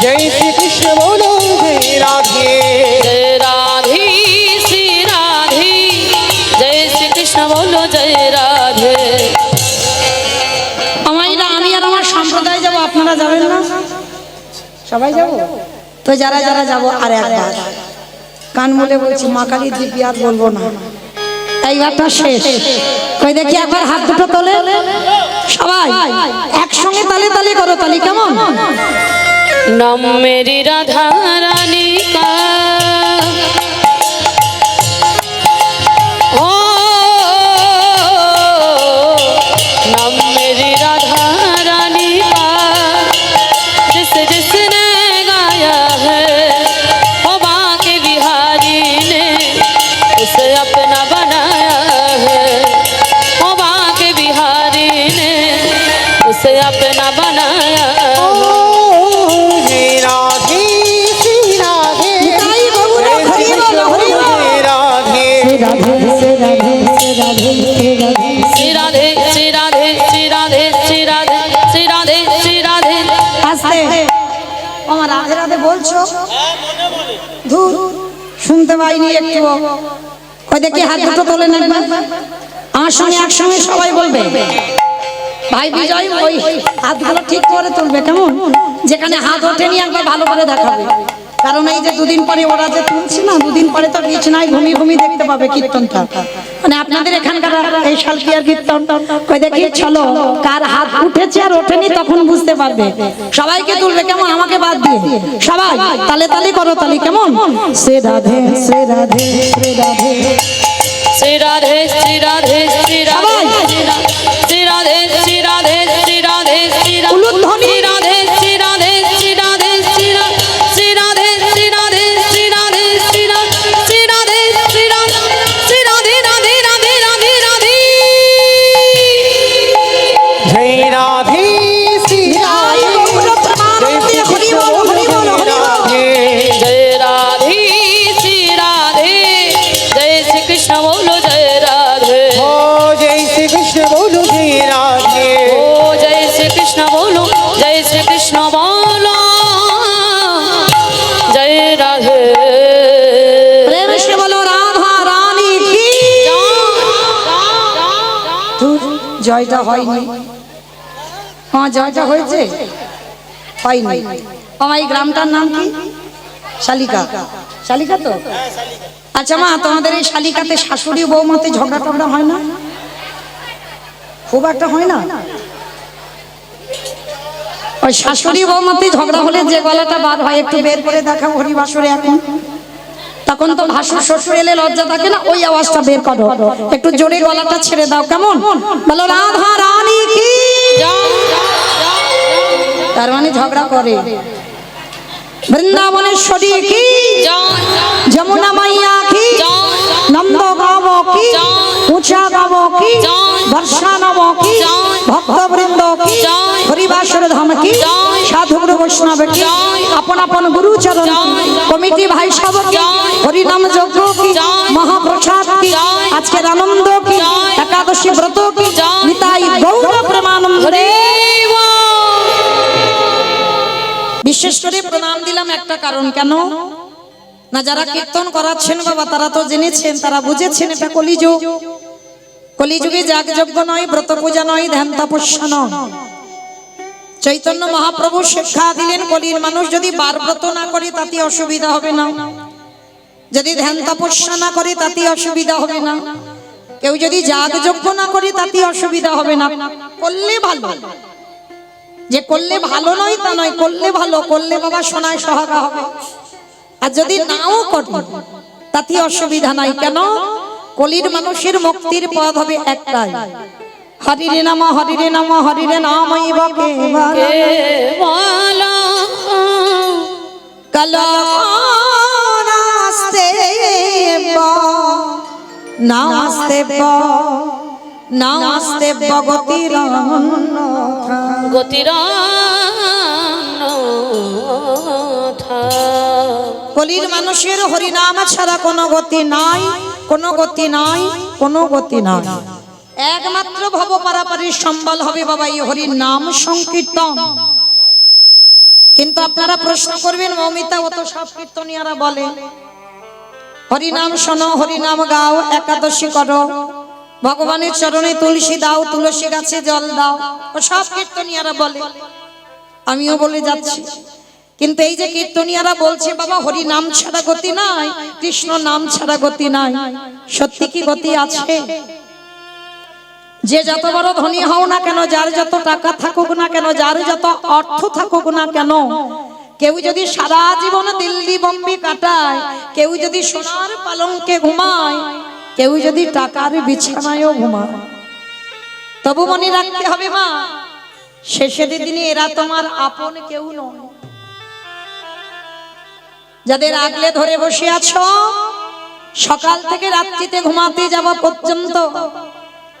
जय श्री कृष्ण बोलो जय राधे। जय राधे श्री राधे, जय श्री कृष्ण बोलो जय राधे। আমাইরা আমি আর আমার সম্প্রদায় যাব, আপনারা যাবেন না? সবাই যাব তো, যারা যারা যাব আর একবার কান মুলে বলছি, মা কালী দিব্যি আর বলবো না, এইবারটা শেষ। কই দেখি একবার হাত দুটো তোলে সবাই একসঙ্গে, তালে তালে করো, তালি কেমন? नाम मेरी राधा रानी का, ओ नाम मेरी राधा रानी का, जिस जिसने गाया है वो बांके बिहारी ने उसे अपना बनाया है। वो बांके बिहारी ने उसे अपना बनाया है। जय राधे श्री राधे, নিতাই গৌর হরি বল, হরি বল। जय राधे। রাধে সে রাধে সে রাধে সে রাধে। श्री राधे श्री राधे श्री राधे श्री राधे श्री राधे श्री राधे। আস্তে আমার রাধে রাধে বলছো, ধুর শুনতে পাইনি একটু। কই দেখি হাত দুটো তোলেন একবার, আমার সঙ্গে একসঙ্গে সবাই বলবে। ভাই বিজয় ওই হাতগুলো ঠিক করে তুলবে, কেমন? যেখানে হাত ওঠেনি একবার ভালো করে দেখাবে। কারণ এই যে দুদিন পরে ওরা যে তুলছে না, দুদিন পরে তো বিছনায় ঘুমিয়ে ঘুমিয়ে দেখতে পাবে কীর্তনটা। মানে আপনাদের এখানকার এই শালকিয়ার কীর্তন কই দেখি চলো কার হাত উঠেছে আর ওঠেনি তখন বুঝতে পারবে। সবাইকে তুলবে কেমন, আমাকে বাদ দিয়ে সবাই তালে তালে করো তালি কেমন। শ্রী রাধে শ্রী রাধে শ্রী রাধে শ্রী রাধে শ্রী রাধে শ্রী রাধে শ্রী রাধে শ্রী রাধে শ্রী রাধে শ্রী রাধে উলুধ্বনি। শ্রী রাধে শ্রী রাধে শ্রী রাধে শ্রী রাধে শ্রী রাধে শ্রী রাধে শ্রী রাধে শ্রী রাধে শ্রী রাধে শ্রী রাধে শ্রী রাধে রাধে রাধে রাধে রাধে জয় রাধে শ্রী জয় গৌর প্রেমানন্দে হরি বল হরি বল হরি বল। রাধে जय राधे श्री राधे जय श्री कृष्ण बोलो जय राधे ও জয় শ্রী কৃষ্ণ বলো জয় রাধে ओ जय श्री कृष्ण बोलो जय श्री कृष्ण बोलो जय राधे প্রেম সে বলো রাধা রানী কি ধুর, জয়টা হয়নি। হ্যাঁ জয়টা হয়েছে, হয়নি। আমার এই গ্রামটার নাম কি? শালিকা। শালিকা তো? আচ্ছা মা, তোমাদের এই শালিকাতে শাশুড়ি বৌমাতে ঝগড়া টগড়া হয় না? খুব একটা হয় না? ওই শাশুড়ি বৌমাতে ঝগড়া হলে যে গলাটা বার হয় একটু বের করে দেখাও হরিবাসরে এখন। তখন তো ভাসুর শ্বশুর এলে লজ্জা থাকে না, ওই আওয়াজটা বের করো, একটু জোরে গলাটা ছেড়ে দাও কেমন। বলো রাধা রানী কি। তার মানে ঝগড়া করে। বৃন্দাবনেশ্বরী কি, যমুনা মাইয়া কি, নন্দ গাব কি, উঁচা গাব কি, বর্ষা নব কি, ভক্তবৃন্দ কি, হরিবাসর ধাম কি, সাধুগুরু বৈষ্ণব কি, আপন আপন গুরুচরণ কি, কমিটি ভাই সব কি, হরিনাম যজ্ঞ কি, মহাপ্রসাদ কি, আজকের আনন্দ কি, একাদশী ব্রত কি, নিতাই গৌর প্রেমানন্দে। বিশেষ করে প্রণাম দিলাম একটা কারণ, কেন না যারা কীর্তন করাচ্ছেন বাবা তারা তো জেনেছেন, তারা বুঝেছেন এটা কলিযুগ। কলিযুগে যাগযজ্ঞ নয়, ব্রত পূজা নয়, ধ্যান তপস্যা নয়। চৈতন্য মহাপ্রভু শিক্ষা দিলেন কলির মানুষ যদি বার ব্রত না করে তাতে অসুবিধা হবে না, যদি ধ্যান তপস্যা না করে তাতে অসুবিধা হবে না, কেউ যদি যাগযজ্ঞ না করে তাতে অসুবিধা হবে না। করলে ভালো, যে করলে ভালো নয় তা নয়, করলে ভালো, করলে বাবা সোনায় সোহাগা হবে। আর যদি নাও করে তাতে অসুবিধা নাই, কেন কলির মানুষের মুক্তির পথ হবে একটাই, হরিরে নাম হরিরে নাম হরিরে নামইব बोलो নাস্তে নাস্তে নাস্তে ভগতির কলির মানুষের হরিনাম ছাড়া কোনো গতি নাই, কোনো গতি নাই, কোনো গতি নাই। একমাত্র ভব পারাপারের সম্বল হবে বাবা এই হরির নাম সংকীর্তন। কিন্তু আপনারা প্রশ্ন করবেন মৌমিতা, ও তো সব কীর্তনিয়ারা বলে হরিনাম শোনো, হরিনাম গাও, একাদশী করো, ভগবানের চরণে তুলসী দাও, তুলসী গাছে জল দাও, ও সব কীর্তনিয়ারা বলে, আমিও বলে যাচ্ছি। কিন্তু এই যে কীর্তনিয়ারা বলছে বাবা হরি নাম ছাড়া গতি নাই, কৃষ্ণ নাম ছাড়া গতি নাই, সত্যি কি গতি আছে? যে যত বড় ধনী হও না কেন, যার যত টাকা থাকুক না কেন, যার যত অর্থ থাকুক না কেন, কেউ যদি সারা জীবন দিল্লি বম্বে কাটায়, কেউ যদি সোনার পালঙ্কে ঘুমায়, কেউ যদি টাকার বিছানায়ও ঘুমায়, তবু মনে রাখতে হবে মা শেষের দিনে এরা তোমার আপন কেউ নয়। যাদের আগলে ধরে বসে আছো, সকাল থেকে রাত্রিতে ঘুমাতে যাওয়া পর্যন্ত,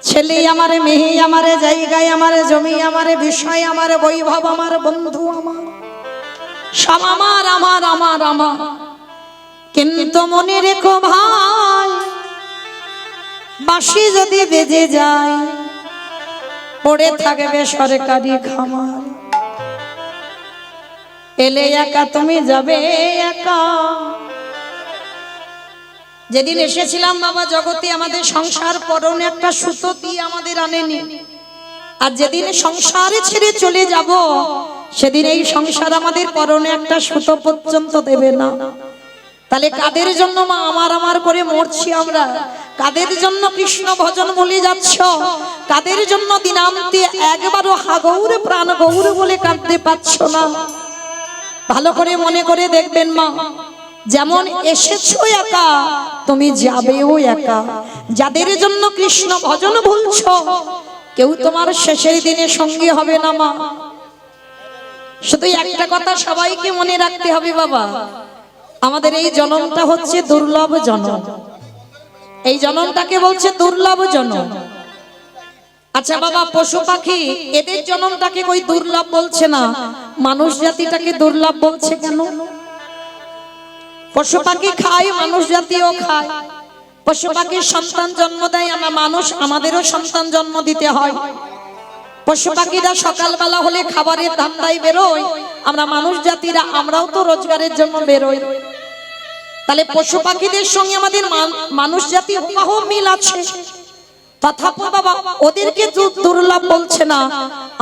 ছেলে আমারে, মেয়ে আমারে, জায়গায় আমারে, জমি আমারে, বিষয় আমারে, বৈভব আমার, বন্ধু আমার, সব আমার আমার আমার আমার। কিন্তু মনে রেখো ভাই, বাঁশি যদি বেজে যায় পড়ে থাকবে সরকারি খামার, এলে একা তুমি যাবে একা। যেদিন এসেছিলাম বাবা জগতে আমাদের সংসার পরনে একটা সুতো দিয়ে আমাদের আনেনি, আর যেদিন সংসারে ছেড়ে চলে যাব সেদিন এই সংসার আমাদের পরনে একটা সুতো পর্যন্ত দেবে না। তাহলে কাদের জন্য মা আমার করে মরছি আমরা? কাদের জন্য কৃষ্ণ ভজন বলে যাচ্ছ? কাদের জন্য দিনান্তে একবারও হাগৌর প্রাণ গৌর বলে কাঁদতে পাচ্ছ না? ভালো করে মনে করে দেখবেন মা, যেমন এসেছো একা তুমি যাবেও একা। যাদের জন্য কৃষ্ণ ভজন বলছ কেউ তোমার শেষের দিনে সঙ্গী হবে না মা। শুধু একটা কথা সবাইকে মনে রাখতে হবে বাবা, আমাদের এই জনমটা হচ্ছে দুর্লভ জনম। এই জনমটাকে বলছে দুর্লভ জনম। আচ্ছা বাবা, পশু পাখি এদের জনমটাকে কই দুর্লভ বলছে না, মানুষ জাতিটাকে দুর্লভ বলছে কেন? পশু পাখি খায়, মানুষ জাতিও খায়। পশু পাখির সন্তান জন্ম দেয়, আমরা মানুষ আমাদেরও সন্তান জন্ম দিতে হয়। পশু পাখিরা সকালবেলা হলে খাবারের ধান্দায় বেরোয়, আমরা মানুষ জাতিরা আমরাও তো রোজগারের জন্য বেরোই। তাহলে পশু পাখিদের সঙ্গে আমাদের মানুষ জাতি হুবহু মিল আছে। তথাপি বাবা ওদেরকে দুর্লভ বলছে না,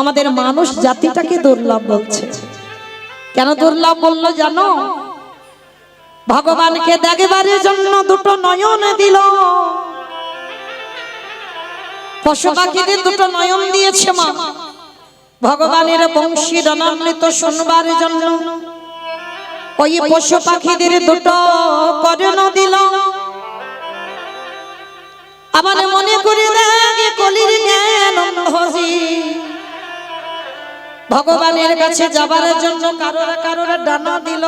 আমাদের মানুষ জাতিটাকে দুর্লভ বলছে। কেন দুর্লভ বললো জানো? ভগবানকে দেখবারের জন্য দুটো নয়ন দিল। পশু পাখিদের দুটো নয়ন দিয়েছে মা, ভগবানের বংশী রণামৃত শুনবার জন্য। ওই পশু পাখিদের দুটো কর্ণ দিল। আবার মনে করে দেখে কলির জ্ঞান অন্ধজি, ভগবানের কাছে যাবার জন্য কারোর ডানা দিল।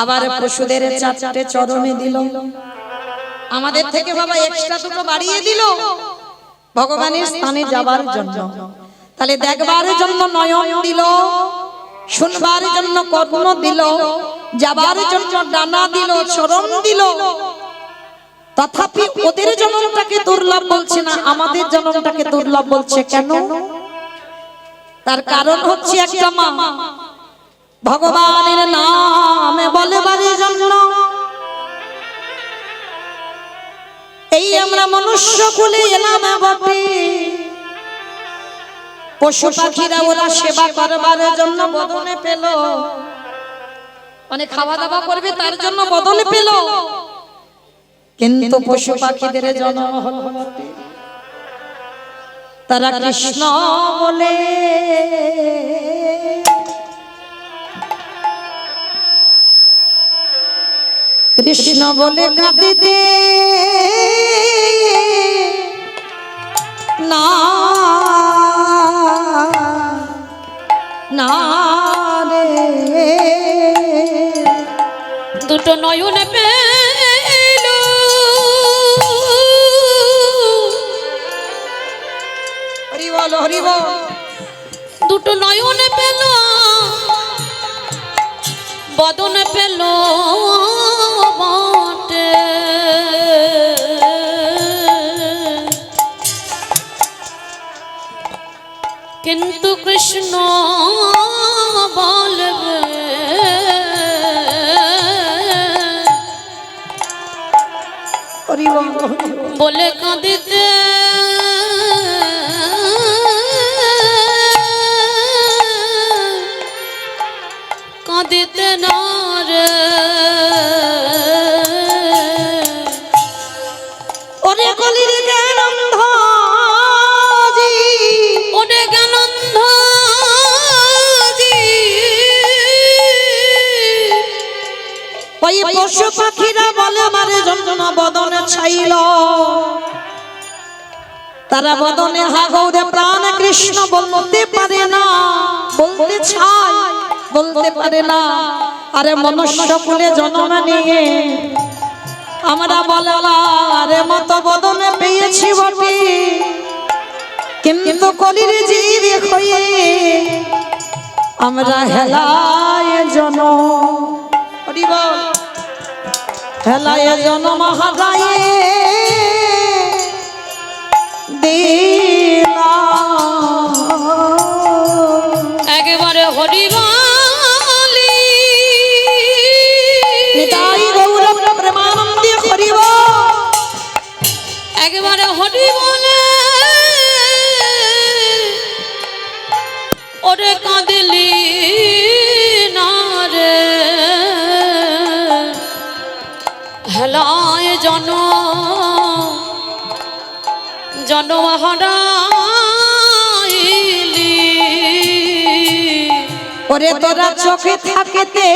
আবার পশুদের চারটে চরণে দিল। আমাদের থেকে বাবা এক্সট্রা দুটো বাড়িয়ে দিল ভগবানের স্থানে যাবার জন্য। তাহলে দেখবার জন্য নয়ন দিল, শুনবার জন্য কর্ণ দিল, যাবার জন্য ডানা দিল, চরণ দিল। তথাপি ওদের জন্মটাকে দুর্লভ বলছে না, আমাদের জন্মটাকে দুর্লভ বলছে কেন? তার কারণ হচ্ছে একটা মা, ভগবানের নাম বলবার জন্য এই আমরা মনুষ্য কুলে এলাম বটে। পশু পাখিরা ওরা সেবা করবার জন্য বদনে পেল, মানে খাওয়া দাওয়া করবে তার জন্য বদনে পেল। কিন্তু পশু পাখিদের জন্ম হলো বটে, তারা কৃষ্ণ বলে কৃষ্ণ বলে কাঁদিতে না না রে। দুটো নয়নে পেল, হরি বল হরি বল। দুটো নয়নে পেল, বদনে পেল বটে। কিন্তু কৃষ্ণ বলবে হরি বল বলে কাঁদিতে কাঁদিতে না রে। ওরে কলির জ্ঞান অন্ধজি, ওরে জ্ঞান অন্ধজি, ওই পশু পাখিরা বলে আমার জন্য বদনে ছাইল। তারা বদনে হাগৌরে প্রাণ কৃষ্ণ বলতে পারে না, বলতে চায় বলতে পারে না। আরে মনুষ্য কুলে জন্ম নিয়ে আমরা বলারে মতো বদনে পেয়েছি বটে, কিন্তু কলির জীব হয়ে আমরা হেলায় জন হেলায় জন্ম হারায়ে একেবারে হরি বলি নিতাই গৌরব প্রেমানন্দে হরি বল। একেবারে হরি বলে ও ওরে কাঁদলি না রে হেলায় জনম হারাইলি ওরে তোরা চোখে থাকতে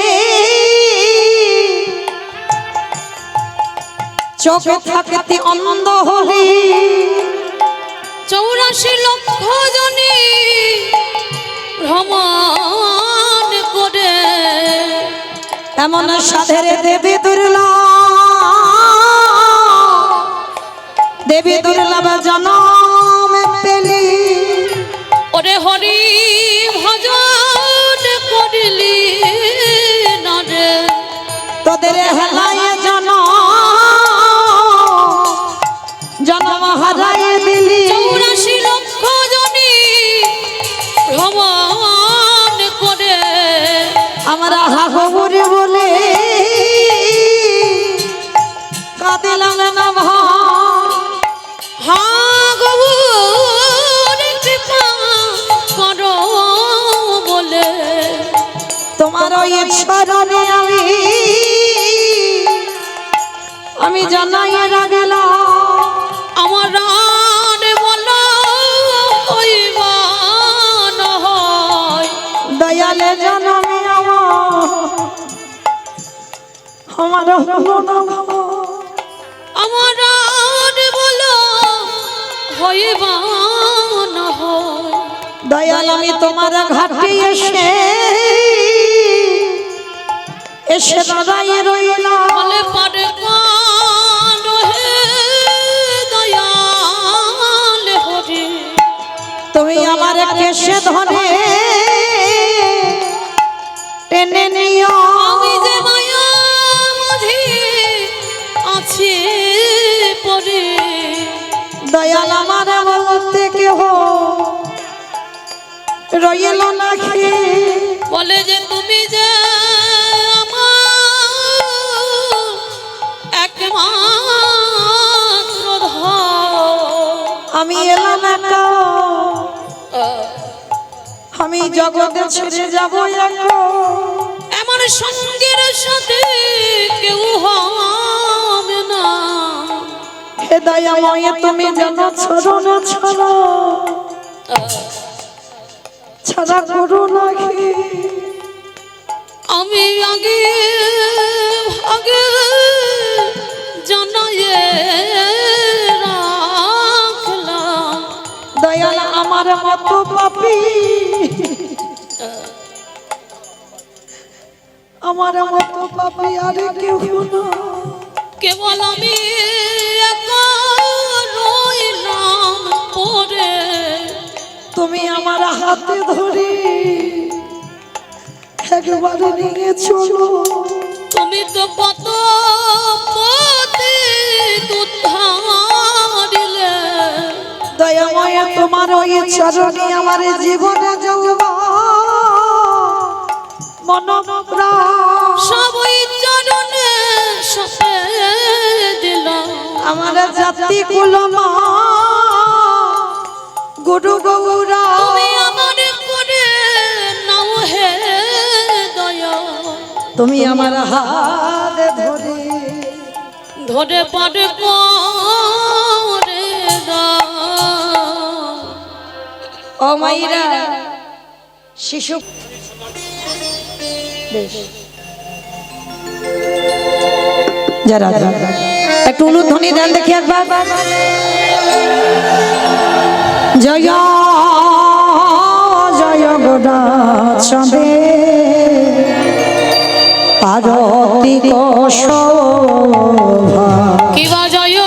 চোখে থাকতে অন্ধ হলি 84 লক্ষ জনী ভ্রমণ করে এমন সাধের দেবী দুর্লভ জনম পেলি ওরে হরি ভজন করলি না রে তোদের হেলায় জনম হারাই দিলি 84 লক্ষ জনী ভ্রমণ করে আমরা হাহবুরি বলে কাঁদিলাম না হা গৌর কৃপা করো বলে তোমার ওই স্মরণে আমি জানাই গেলাম আমার রান বলো কইবা না হয় দয়ালে জনমে আমার আমার রান বলো হইবা না হয় দয়াল আমি তোমার ঘাটে এসে দাঁড়াই রইলাম বলে পারে কান হে দয়াল হরি তুমি আমার কেশে ধরে টেনে নিও আমি যে মায়া মাঝে আছি পরে দয়াল আমার বলতে কেহ রইল নাকি বলে যে তুমি যে আমার একমাত্র আমি এলাম একা আমি জগতে ছেড়ে যাব এমন সঙ্গের সাথে কেউ হবে না হে দয়াময় তুমি জানো ছড়ো না ছড়ো ছাড়া করো নাকি আমি আগে আগে জানাইয়ে রাখলাম দয়াল আমার মতো পাপী আমার মতো পাপী আর কেউ না কেবল আমি একা রইলাম পরে তুমি আমার হাতে ধরে একবারে নিয়ে চলো তুমি তো কত পথে উদ্ধারিলে দয়াময় তোমার ওই চরণে আমার জীবনে জলবা মনপ্রা সব ওই চরণে সপে দিলাম আমার জাতি কুলমা গুরু গৌরা তুমি আমার করে নাও হে দয়া তুমি আমার হাত ধরে ধরে পারে করে দাও ও মাইরা শিশু যারা একটু উলুধ্বনি দেন দেখি একবার জয় জয় গোদা চন্দে পারতি শোভা কিবা জয়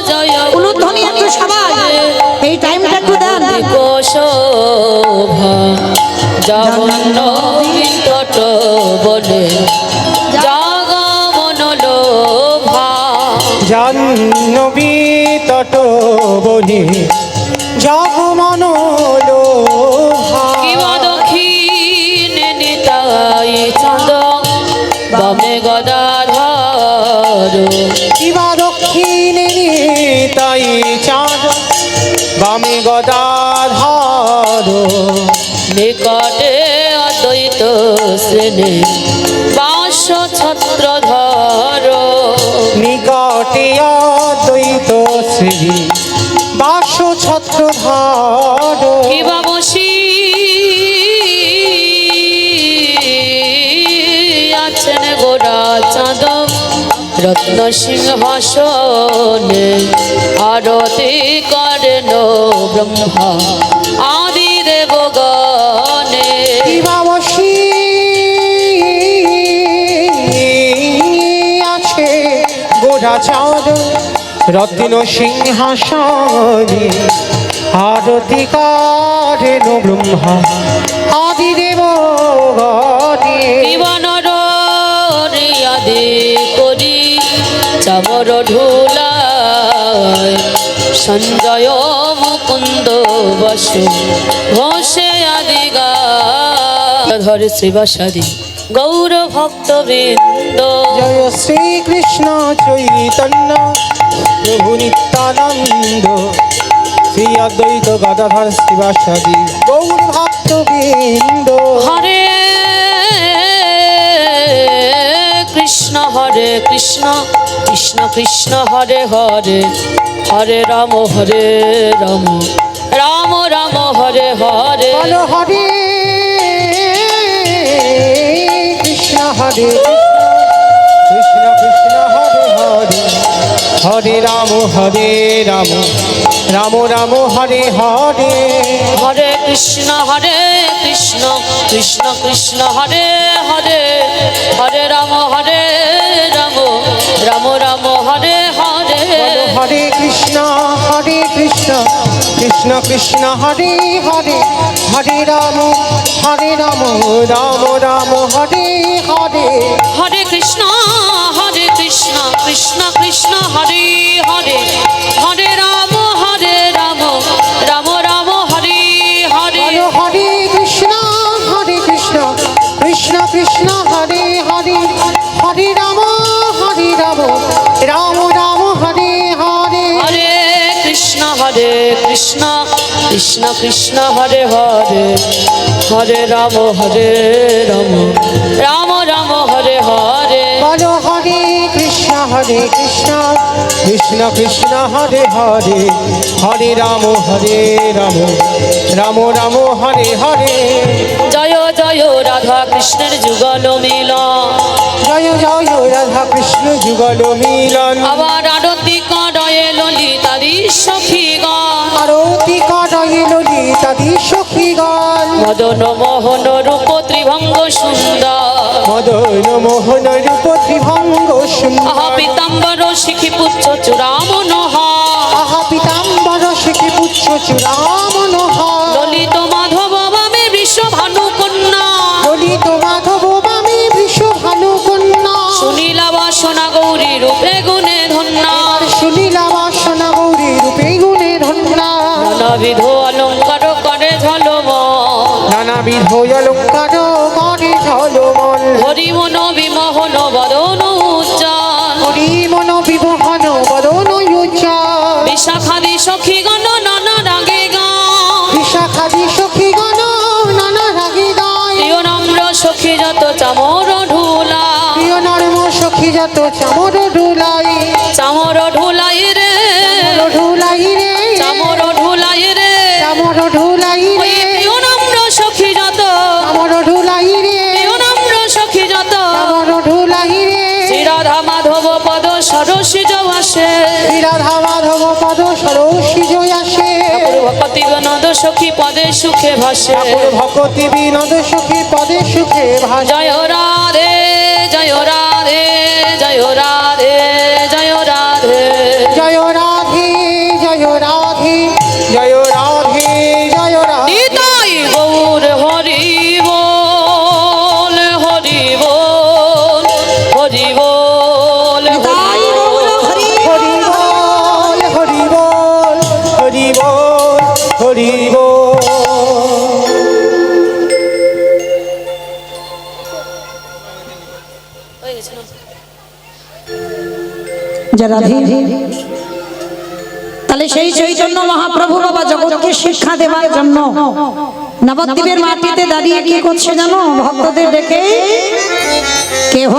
জয় উলুধ্বনি একটু সবাই এই টাইমটা একটু দেন শোভা জগন্ন বিকট বলে জগমন লোভা জাহ্নবী তট বনে জগমন লোভা কিবা দক্ষিণে নিতাই চাঁদ বামে গদাধর কিবা দক্ষিণে নিতাই চাঁদ বামে গদাধর নিকটে অদ্বৈত শ্রেণী বাস ছত্রধর নিকটে অদ্বৈত শ্রী বাস ছত্রধর কিবা বসি আছেন গোরা চাঁদ রত্ন সিংহাসনে আরতি করেন ব্রহ্মা আদি দেবগণে দিবাবসী আছে গোরা চাঁদ রত্ন সিংহাসনে আরতি করেন ব্রহ্মা আদি দেবগণে দিবানর আদি করি চামর ঢুলায় সঞ্জয় মুকুন্দ বসু ঘোষে আদি গাধর শিবাসাদি গৌর ভক্তবৃন্দ জয় শ্রীকৃষ্ণ চৈতন্য প্রভু নিত্যানন্দ শ্রী অদ্বৈত গদাধর শিবাসাদি গৌর ভক্তবৃন্দ হরে কৃষ্ণ কৃষ্ণ কৃষ্ণ হরে হরে হরে রাম রাম রাম হরে হরে বল হরে কৃষ্ণ কৃষ্ণ কৃষ্ণ হরে হরে হরে রাম রাম রাম হরে হরে হরে কৃষ্ণ কৃষ্ণ কৃষ্ণ হরে হরে হরে রাম রাম রাম হরে হরে বল হরে কৃষ্ণ কৃষ্ণ কৃষ্ণ হরে হরে হরে রাম রাম রাম হরে হরে হরে কৃষ্ণ কৃষ্ণ কৃষ্ণ হরে হরে হরে রাম রাম রাম হরে হরে বল হরে কৃষ্ণ কৃষ্ণ কৃষ্ণ হরে হরে হরে রাম রাম রাম হরে হরে হরে কৃষ্ণ কৃষ্ণ কৃষ্ণ হরে হরে হরে রাম রাম রাম হরে হরে বল হরে কৃষ্ণ কৃষ্ণ কৃষ্ণ হরে হরে হরে রাম রাম রাম হরে হরে জয় জয় রাধা কৃষ্ণের যুগল মিলন জয় জয় রাধা কৃষ্ণ যুগল মিলন আবার আরতি করে ললিতাদি সখীগণ আরতি করে ললিতাদি সখীগণ মদন মোহন রূপ ত্রিভঙ্গ সুন্দর মদন মোহন রূপ ত্রিভঙ্গ সুন্দর আহা পীতাম্বর শিখি পুচ্ছ চূড়ামন আহা পীতাম্বর শিখি পুচ্ছ চূড়ামনোহর ললিত মাধব বামে বিশ্ব ভানু কন্যা ললিত মাধব বামে বৃষ ভানু কন্যা সুনীলা বাসনা গৌরী রূপে গুণে ধন্যা সুনীলা বাসনা গৌরী রূপে গুণে ধন্যা নানাবিধ অলঙ্কার করে ঝলম নানাবিধ অলঙ্কার করে ঝলমল হরি মন বিমোহন বদন উজ্জ্বল হরি মন বিবহন বদন উজ্জ্বল বিশাখাদি সখীগণ নানা রাগে গান বিশাখাদি সখীগণ নানা রাগে গায় প্রিয় নম্র সখী যত চামর ঢুলা প্রিয় নর্ম সখী যত চামর ডুলাই চামর ঢুলাই রে ঢুলাই রে চামর ঢুলাই রে চামর ঢুলাই ওই রে প্রিয় নম্র সখী যত চামর ঢুলাই রে প্রিয় নম্র সখী যত চামর ঢুলাই রে শ্রী রাধা মাধব পদ সরসী জবাসে শ্রী রাধা মাধব পদ সরসী জয় আসে ভকতি বিনোদ সখী পদে সুখে ভাসে ঠাকুর ভকতি বিনোদ সখী পদে সুখে ভাসে জয় রাধে জয় রাধে জয় রাধে জয় রাধে জয় রাধে জয় রাধে জয় রাধে জয় রাধে নিতাই গৌর হরি বল হরি বল হরি বল তাই গৌর হরি হরি বল হরি বল হরি বল হরি বল হয়ে গেছে না? যারা তাহলে সেই চৈতন্য মহাপ্রভু বাবা জগৎকে শিক্ষা দেওয়ার জন্য নবদ্বীপের মাটিতে দাঁড়িয়ে কি করছে জানো? ভক্তদের ডেকে কেহ